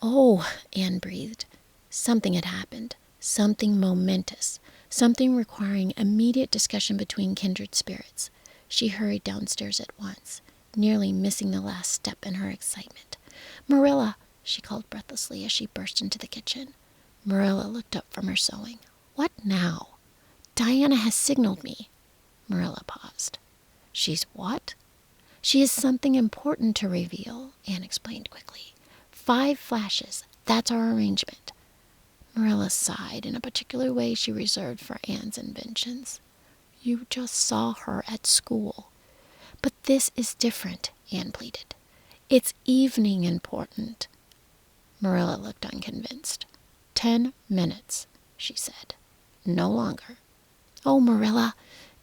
Oh, Anne breathed. Something had happened, something momentous, something requiring immediate discussion between kindred spirits. She hurried downstairs at once, nearly missing the last step in her excitement. "Marilla," she called breathlessly as she burst into the kitchen. Marilla looked up from her sewing. "What now?" "Diana has signaled me." Marilla paused. "She's what?" "She has something important to reveal," Anne explained quickly. 5 flashes, that's our arrangement. Marilla sighed in a particular way she reserved for Anne's inventions. "You just saw her at school." "But this is different," Anne pleaded. "It's evening important." Marilla looked unconvinced. 10 minutes, she said. No longer. "Oh, Marilla,"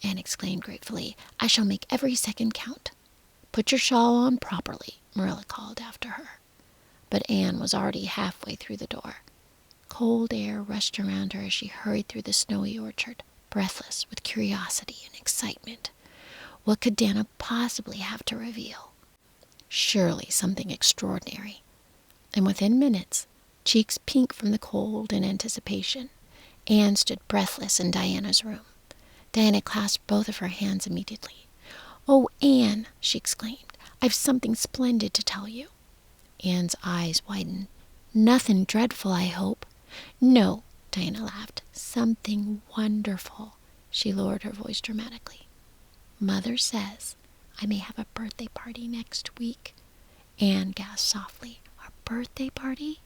Anne exclaimed gratefully, "I shall make every second count." "Put your shawl on properly," Marilla called after her. But Anne was already halfway through the door. Cold air rushed around her as she hurried through the snowy orchard, breathless with curiosity and excitement. What could Dana possibly have to reveal? Surely something extraordinary. And within minutes, cheeks pink from the cold and anticipation, Anne stood breathless in Diana's room. Diana clasped both of her hands immediately. "Oh, Anne," she exclaimed, "I've something splendid to tell you." Anne's eyes widened. "Nothing dreadful, I hope." "No," Diana laughed. "Something wonderful." She lowered her voice dramatically. "Mother says I may have a birthday party next week." Anne gasped softly. "A birthday party?"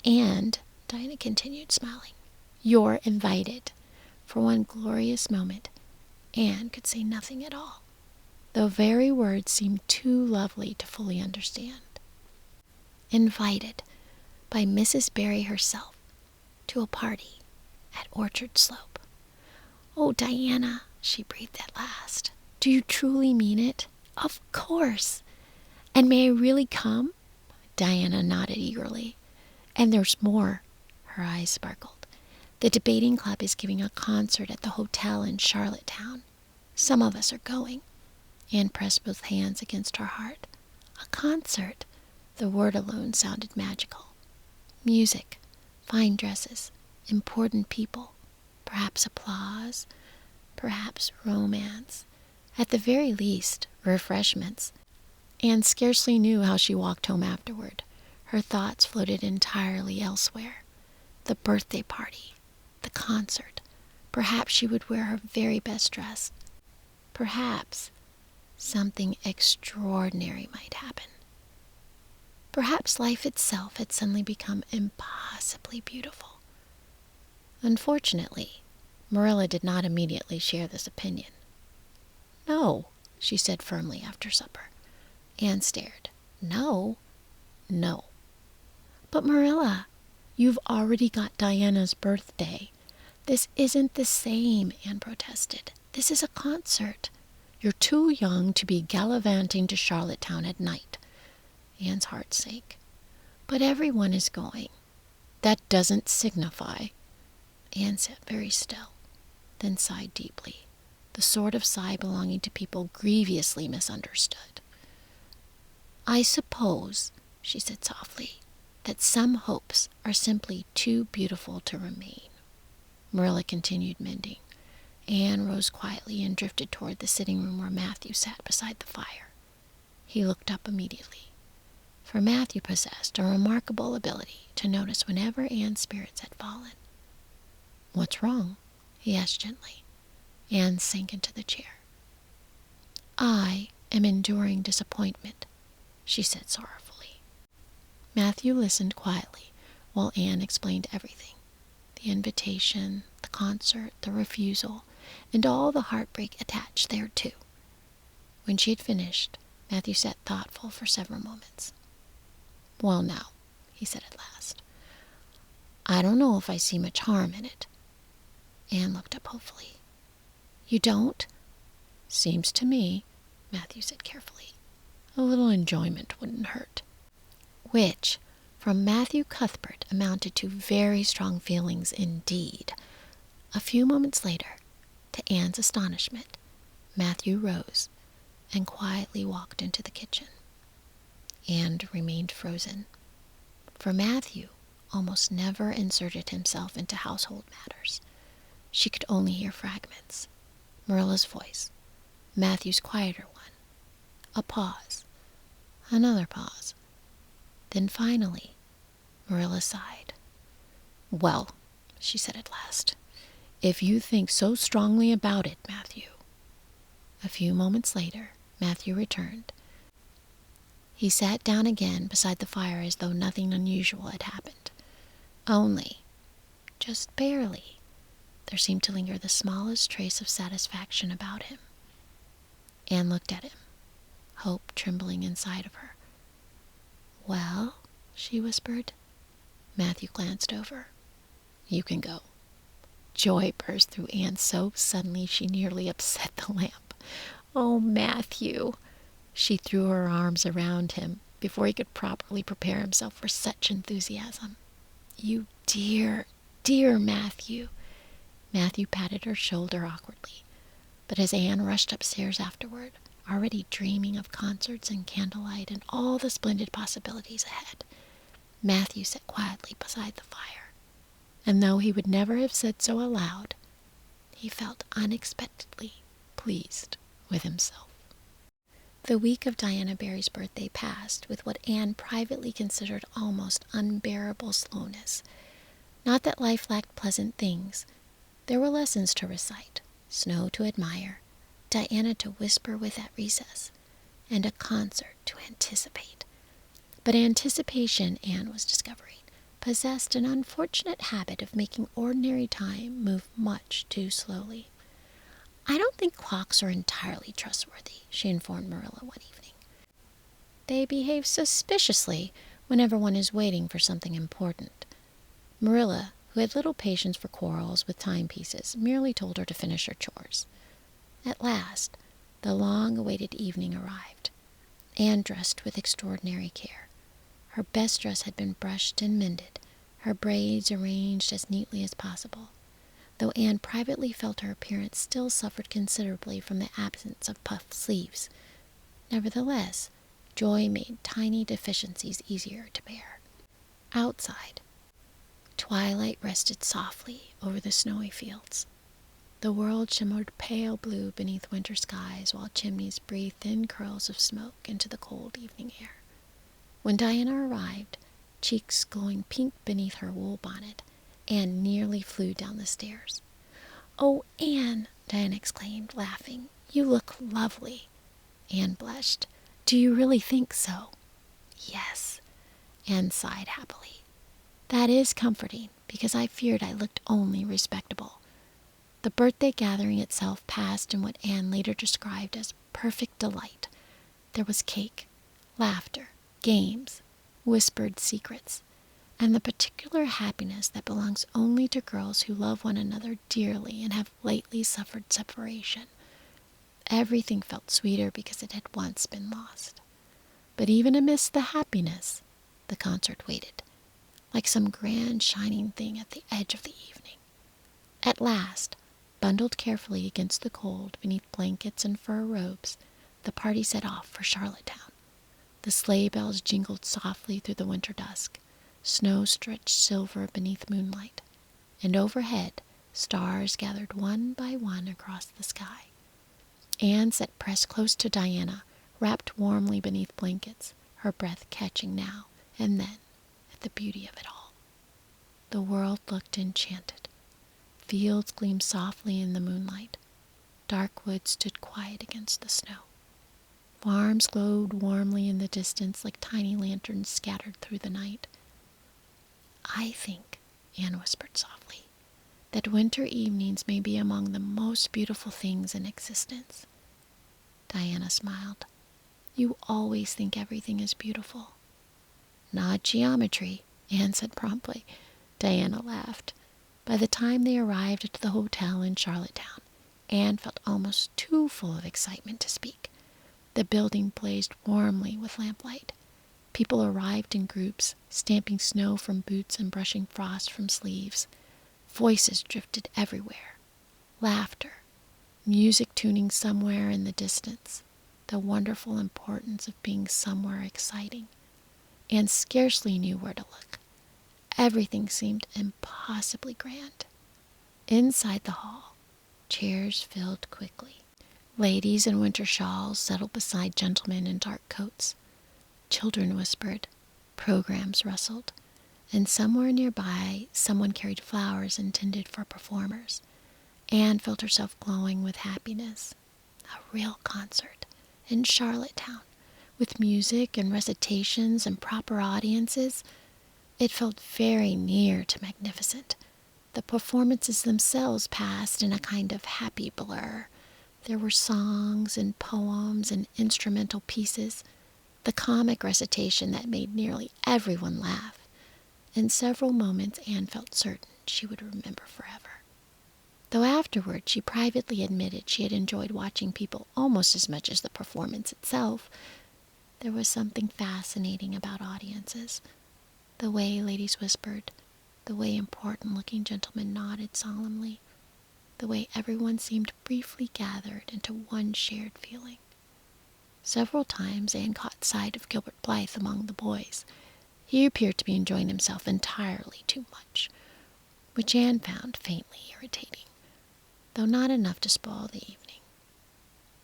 "And," Diana continued, smiling, "you're invited." For one glorious moment, Anne could say nothing at all. The very words seemed too lovely to fully understand. Invited by Mrs. Barry herself to a party at Orchard Slope. "Oh, Diana," she breathed at last, "do you truly mean it?" "Of course." "And may I really come?" Diana nodded eagerly. "And there's more." Her eyes sparkled. "The debating club is giving a concert at the hotel in Charlottetown. Some of us are going." Anne pressed both hands against her heart. A concert. The word alone sounded magical. Music, fine dresses, important people, perhaps applause, perhaps romance, at the very least, refreshments. Anne scarcely knew how she walked home afterward. Her thoughts floated entirely elsewhere. The birthday party, the concert. Perhaps she would wear her very best dress. Perhaps something extraordinary might happen. Perhaps life itself had suddenly become impossibly beautiful. Unfortunately, Marilla did not immediately share this opinion. "No," she said firmly after supper. Anne stared. "No?" "No." "But Marilla, you've already got Diana's birthday." "This isn't the same," Anne protested. "This is a concert." "You're too young to be gallivanting to Charlottetown at night." Anne's heart sank. "But everyone is going." "That doesn't signify." Anne sat very still, then sighed deeply, the sort of sigh belonging to people grievously misunderstood. "I suppose," she said softly, "that some hopes are simply too beautiful to remain." Marilla continued mending. Anne rose quietly and drifted toward the sitting room where Matthew sat beside the fire. He looked up immediately, for Matthew possessed a remarkable ability to notice whenever Anne's spirits had fallen. "What's wrong?" he asked gently. Anne sank into the chair. "I am enduring disappointment," she said sorrowfully. Matthew listened quietly while Anne explained everything. The invitation, the concert, the refusal, and all the heartbreak attached thereto. When she had finished, Matthew sat thoughtful for several moments. "Well, now," he said at last, "I don't know if I see much harm in it." Anne looked up hopefully. "You don't?" "Seems to me," Matthew said carefully, "a little enjoyment wouldn't hurt." Which, from Matthew Cuthbert, amounted to very strong feelings indeed. A few moments later, to Anne's astonishment, Matthew rose and quietly walked into the kitchen. Anne remained frozen, for Matthew almost never inserted himself into household matters. She could only hear fragments. Marilla's voice, Matthew's quieter one, a pause, another pause. Then finally, Marilla sighed. "Well," she said at last, "if you think so strongly about it, Matthew." A few moments later, Matthew returned. He sat down again beside the fire as though nothing unusual had happened. Only, just barely, there seemed to linger the smallest trace of satisfaction about him. Anne looked at him, hope trembling inside of her. "Well?" she whispered. Matthew glanced over. "You can go." Joy burst through Anne so suddenly she nearly upset the lamp. "Oh, Matthew!" She threw her arms around him before he could properly prepare himself for such enthusiasm. "You dear, dear Matthew." Matthew patted her shoulder awkwardly, but as Anne rushed upstairs afterward, already dreaming of concerts and candlelight and all the splendid possibilities ahead, Matthew sat quietly beside the fire, and though he would never have said so aloud, he felt unexpectedly pleased with himself. The week of Diana Barry's birthday passed with what Anne privately considered almost unbearable slowness. Not that life lacked pleasant things. There were lessons to recite, snow to admire, Diana to whisper with at recess, and a concert to anticipate. But anticipation, Anne was discovering, possessed an unfortunate habit of making ordinary time move much too slowly. "I don't think clocks are entirely trustworthy," she informed Marilla one evening. "They behave suspiciously whenever one is waiting for something important." Marilla, who had little patience for quarrels with timepieces, merely told her to finish her chores. At last, the long-awaited evening arrived. Anne dressed with extraordinary care. Her best dress had been brushed and mended, her braids arranged as neatly as possible. Though Anne privately felt her appearance still suffered considerably from the absence of puffed sleeves, nevertheless, joy made tiny deficiencies easier to bear. Outside, twilight rested softly over the snowy fields. The world shimmered pale blue beneath winter skies, while chimneys breathed thin curls of smoke into the cold evening air. When Diana arrived, cheeks glowing pink beneath her wool bonnet, Anne nearly flew down the stairs. "Oh, Anne," Diana exclaimed, laughing, "you look lovely." Anne blushed. "Do you really think so?" "Yes." Anne sighed happily. "That is comforting, because I feared I looked only respectable." The birthday gathering itself passed in what Anne later described as perfect delight. There was cake, laughter, games, whispered secrets, and the particular happiness that belongs only to girls who love one another dearly and have lately suffered separation. Everything felt sweeter because it had once been lost. But even amidst the happiness, the concert waited, like some grand shining thing at the edge of the evening. At last, bundled carefully against the cold beneath blankets and fur robes, the party set off for Charlottetown. The sleigh bells jingled softly through the winter dusk. Snow stretched silver beneath moonlight, and overhead stars gathered one by one across the sky. Anne sat pressed close to Diana, wrapped warmly beneath blankets, her breath catching now and then at the beauty of it all. The world looked enchanted. Fields gleamed softly in the moonlight. Dark woods stood quiet against the snow. Farms glowed warmly in the distance like tiny lanterns scattered through the night. "I think," Anne whispered softly, "that winter evenings may be among the most beautiful things in existence." Diana smiled. You always think everything is beautiful." "Not geometry," Anne said promptly. Diana laughed. By the time they arrived at the hotel in Charlottetown, Anne felt almost too full of excitement to speak. The building blazed warmly with lamplight. People arrived in groups, stamping snow from boots and brushing frost from sleeves. Voices drifted everywhere. Laughter, music tuning somewhere in the distance. The wonderful importance of being somewhere exciting. Anne scarcely knew where to look. Everything seemed impossibly grand. Inside the hall, chairs filled quickly. Ladies in winter shawls settled beside gentlemen in dark coats. Children whispered, programs rustled, and somewhere nearby someone carried flowers intended for performers. Anne felt herself glowing with happiness. A real concert in Charlottetown, with music and recitations and proper audiences. It felt very near to magnificent. The performances themselves passed in a kind of happy blur. There were songs and poems and instrumental pieces, the comic recitation that made nearly everyone laugh. In several moments Anne felt certain she would remember forever. Though afterward she privately admitted she had enjoyed watching people almost as much as the performance itself, there was something fascinating about audiences. The way ladies whispered, the way important-looking gentlemen nodded solemnly, the way everyone seemed briefly gathered into one shared feeling. Several times Anne caught sight of Gilbert Blythe among the boys. He appeared to be enjoying himself entirely too much, which Anne found faintly irritating, though not enough to spoil the evening.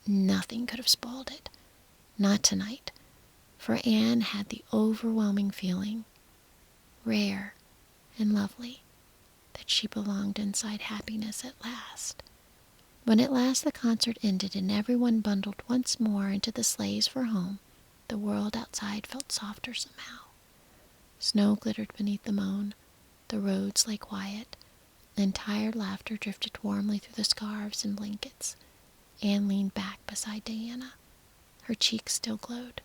Nothing could have spoiled it, not tonight, for Anne had the overwhelming feeling, rare and lovely, that she belonged inside happiness at last. When at last the concert ended and everyone bundled once more into the sleighs for home, the world outside felt softer somehow. Snow glittered beneath the moon, the roads lay quiet, and tired laughter drifted warmly through the scarves and blankets. Anne leaned back beside Diana. Her cheeks still glowed.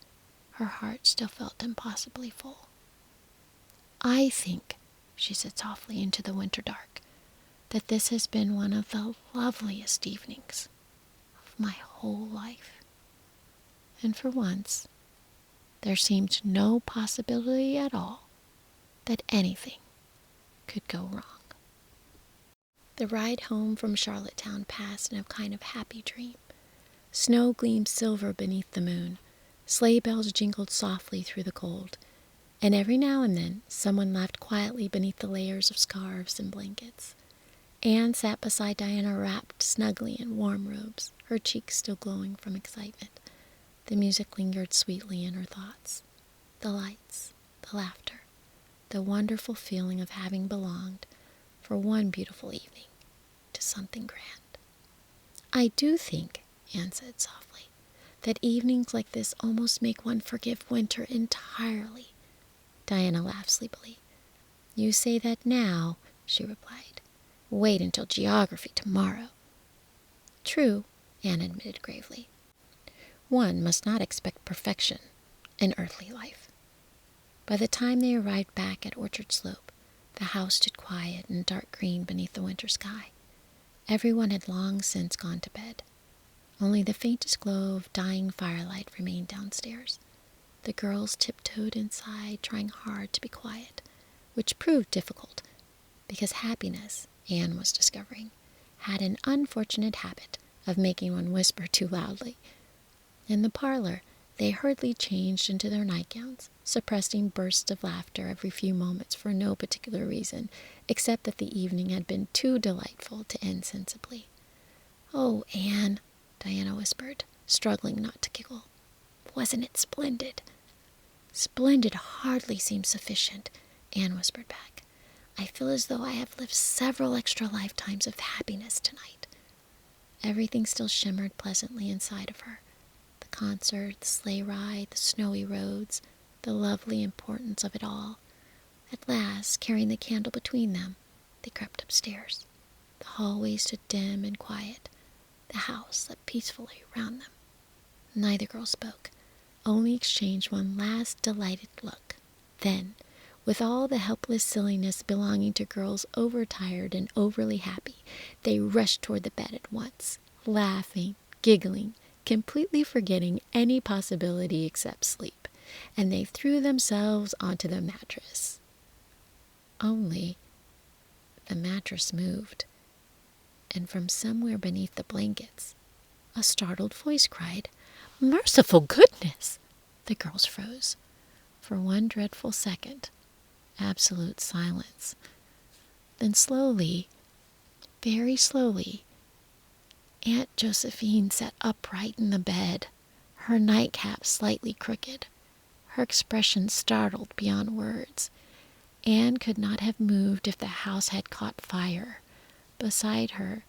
Her heart still felt impossibly full. "I think," she said softly into the winter dark, "that this has been one of the loveliest evenings of my whole life." And for once, there seemed no possibility at all that anything could go wrong. The ride home from Charlottetown passed in a kind of happy dream. Snow gleamed silver beneath the moon. Sleigh bells jingled softly through the cold, and every now and then someone laughed quietly beneath the layers of scarves and blankets. Anne sat beside Diana, wrapped snugly in warm robes, her cheeks still glowing from excitement. The music lingered sweetly in her thoughts. The lights, the laughter, the wonderful feeling of having belonged, for one beautiful evening, to something grand. "I do think," Anne said softly, "that evenings like this almost make one forgive winter entirely." Diana laughed sleepily. "You say that now," she replied. "Wait until geography tomorrow." "True," Anne admitted gravely. "One must not expect perfection in earthly life." By the time they arrived back at Orchard Slope, the house stood quiet and dark green beneath the winter sky. Everyone had long since gone to bed. Only the faintest glow of dying firelight remained downstairs. The girls tiptoed inside, trying hard to be quiet, which proved difficult, because happiness, Anne was discovering, had an unfortunate habit of making one whisper too loudly. In the parlor, they hurriedly changed into their nightgowns, suppressing bursts of laughter every few moments for no particular reason, except that the evening had been too delightful to end sensibly. "Oh, Anne," Diana whispered, struggling not to giggle. "Wasn't it splendid?" "Splendid hardly seems sufficient," Anne whispered back. "I feel as though I have lived several extra lifetimes of happiness tonight." Everything still shimmered pleasantly inside of her. The concert, the sleigh ride, the snowy roads, the lovely importance of it all. At last, carrying the candle between them, they crept upstairs. The hallway stood dim and quiet. The house slept peacefully round them. Neither girl spoke. only exchanged one last delighted look. Then, with all the helpless silliness belonging to girls overtired and overly happy, they rushed toward the bed at once, laughing, giggling, completely forgetting any possibility except sleep, and they threw themselves onto the mattress. Only the mattress moved, and from somewhere beneath the blankets, a startled voice cried, "Merciful goodness!" The girls froze. For one dreadful second, absolute silence. Then slowly, very slowly, Aunt Josephine sat upright in the bed, her nightcap slightly crooked, her expression startled beyond words. Anne could not have moved if the house had caught fire. Beside her,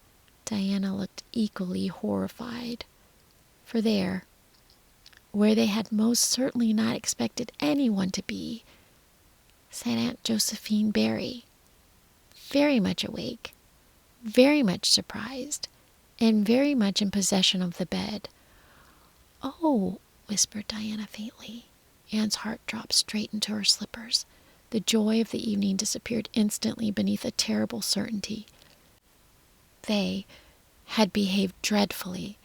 Diana looked equally horrified. For there, where they had most certainly not expected anyone to be, sat Aunt Josephine Barry, very much awake, very much surprised, and very much in possession of the bed. "Oh," whispered Diana faintly. Anne's heart dropped straight into her slippers. The joy of the evening disappeared instantly beneath a terrible certainty. They had behaved dreadfully,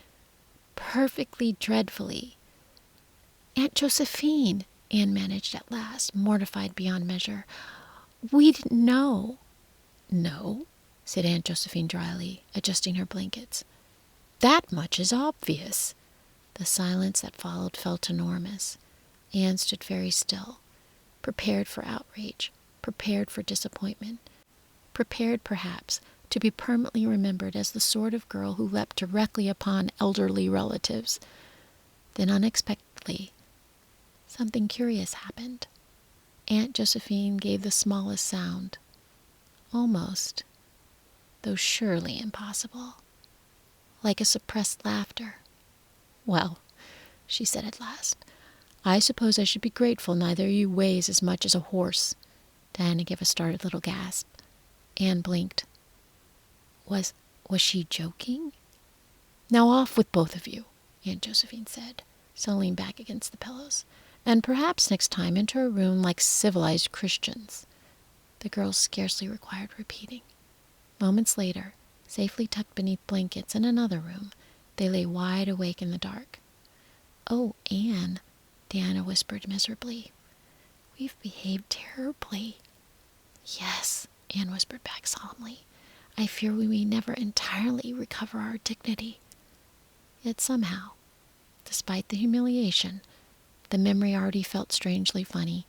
perfectly dreadfully. "Aunt Josephine," Anne managed at last, mortified beyond measure, "we didn't know." "No," said Aunt Josephine dryly, adjusting her blankets. "That much is obvious." The silence that followed felt enormous. Anne stood very still, prepared for outrage, prepared for disappointment, prepared, perhaps, to be permanently remembered as the sort of girl who leapt directly upon elderly relatives. Then unexpectedly, something curious happened. Aunt Josephine gave the smallest sound, almost, though surely impossible, like a suppressed laughter. "Well," she said at last, "I suppose I should be grateful neither of you weighs as much as a horse." Diana gave a startled little gasp. Anne blinked. Was she joking? "Now off with both of you," Aunt Josephine said, settling back against the pillows, "and perhaps next time enter a room like civilized Christians." The girls scarcely required repeating. Moments later, safely tucked beneath blankets in another room, they lay wide awake in the dark. "Oh, Anne," Diana whispered miserably, "we've behaved terribly." "Yes," Anne whispered back solemnly, "I fear we may never entirely recover our dignity." Yet somehow, despite the humiliation, the memory already felt strangely funny,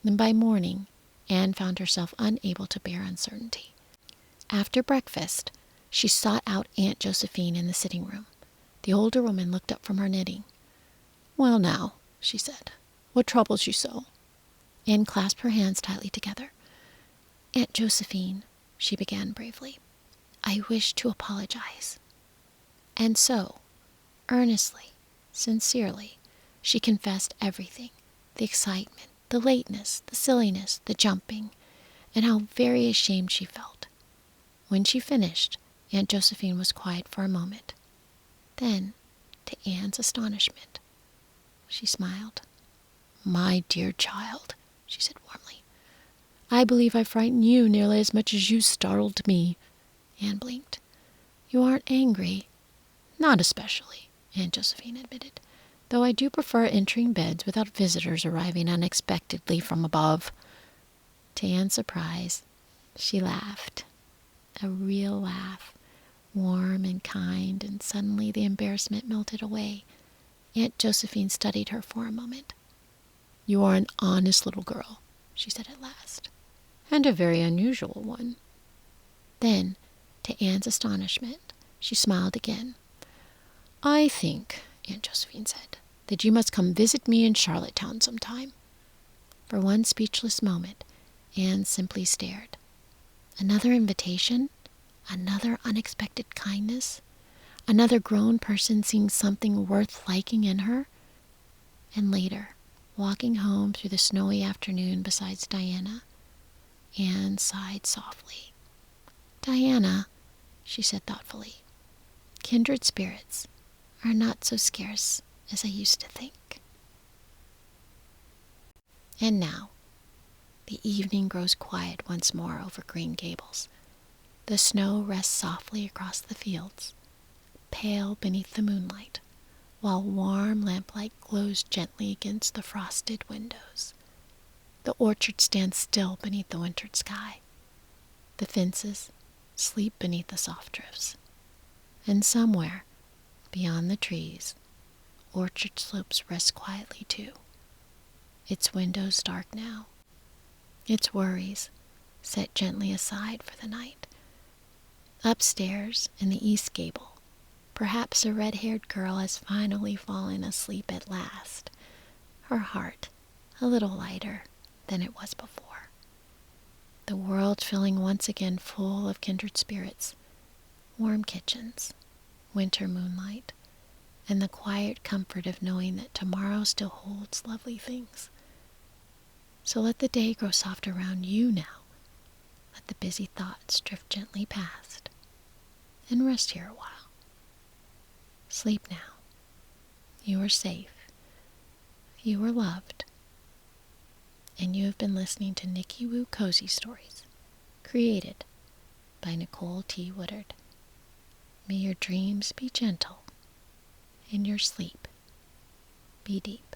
and by morning, Anne found herself unable to bear uncertainty. After breakfast, she sought out Aunt Josephine in the sitting room. The older woman looked up from her knitting. "Well now," she said, "what troubles you so?" Anne clasped her hands tightly together. "Aunt Josephine," she began bravely, "I wish to apologize." And so, earnestly, sincerely, she confessed everything, the excitement, the lateness, the silliness, the jumping, and how very ashamed she felt. When she finished, Aunt Josephine was quiet for a moment. Then, to Anne's astonishment, she smiled. "My dear child," she said warmly, "I believe I frightened you nearly as much as you startled me." Anne blinked. "You aren't angry?" "Not especially," Aunt Josephine admitted, "though I do prefer entering beds without visitors arriving unexpectedly from above." To Anne's surprise, she laughed. A real laugh, warm and kind, and suddenly the embarrassment melted away. Aunt Josephine studied her for a moment. "You are an honest little girl," she said at last, "and a very unusual one." Then, to Anne's astonishment, she smiled again. "I think," Aunt Josephine said, "that you must come visit me in Charlottetown sometime." For one speechless moment, Anne simply stared. Another invitation? Another unexpected kindness? Another grown person seeing something worth liking in her? And later, walking home through the snowy afternoon beside Diana, Anne sighed softly. "Diana," she said thoughtfully, "kindred spirits are not so scarce as I used to think." And now, the evening grows quiet once more over Green Gables. The snow rests softly across the fields, pale beneath the moonlight, while warm lamplight glows gently against the frosted windows. The orchard stands still beneath the wintered sky. The fences sleep beneath the soft drifts. And somewhere, beyond the trees, orchard slopes rest quietly too. Its windows dark now, its worries set gently aside for the night. Upstairs in the east gable, perhaps a red-haired girl has finally fallen asleep at last, her heart a little lighter than it was before. The world feeling once again full of kindred spirits, warm kitchens, winter moonlight, and the quiet comfort of knowing that tomorrow still holds lovely things. So let the day grow soft around you now. Let the busy thoughts drift gently past, and rest here a while. Sleep now. You are safe. You are loved. And you have been listening to Nikki Wu Cozy Stories, created by Nicole T. Woodard. May your dreams be gentle, and your sleep be deep.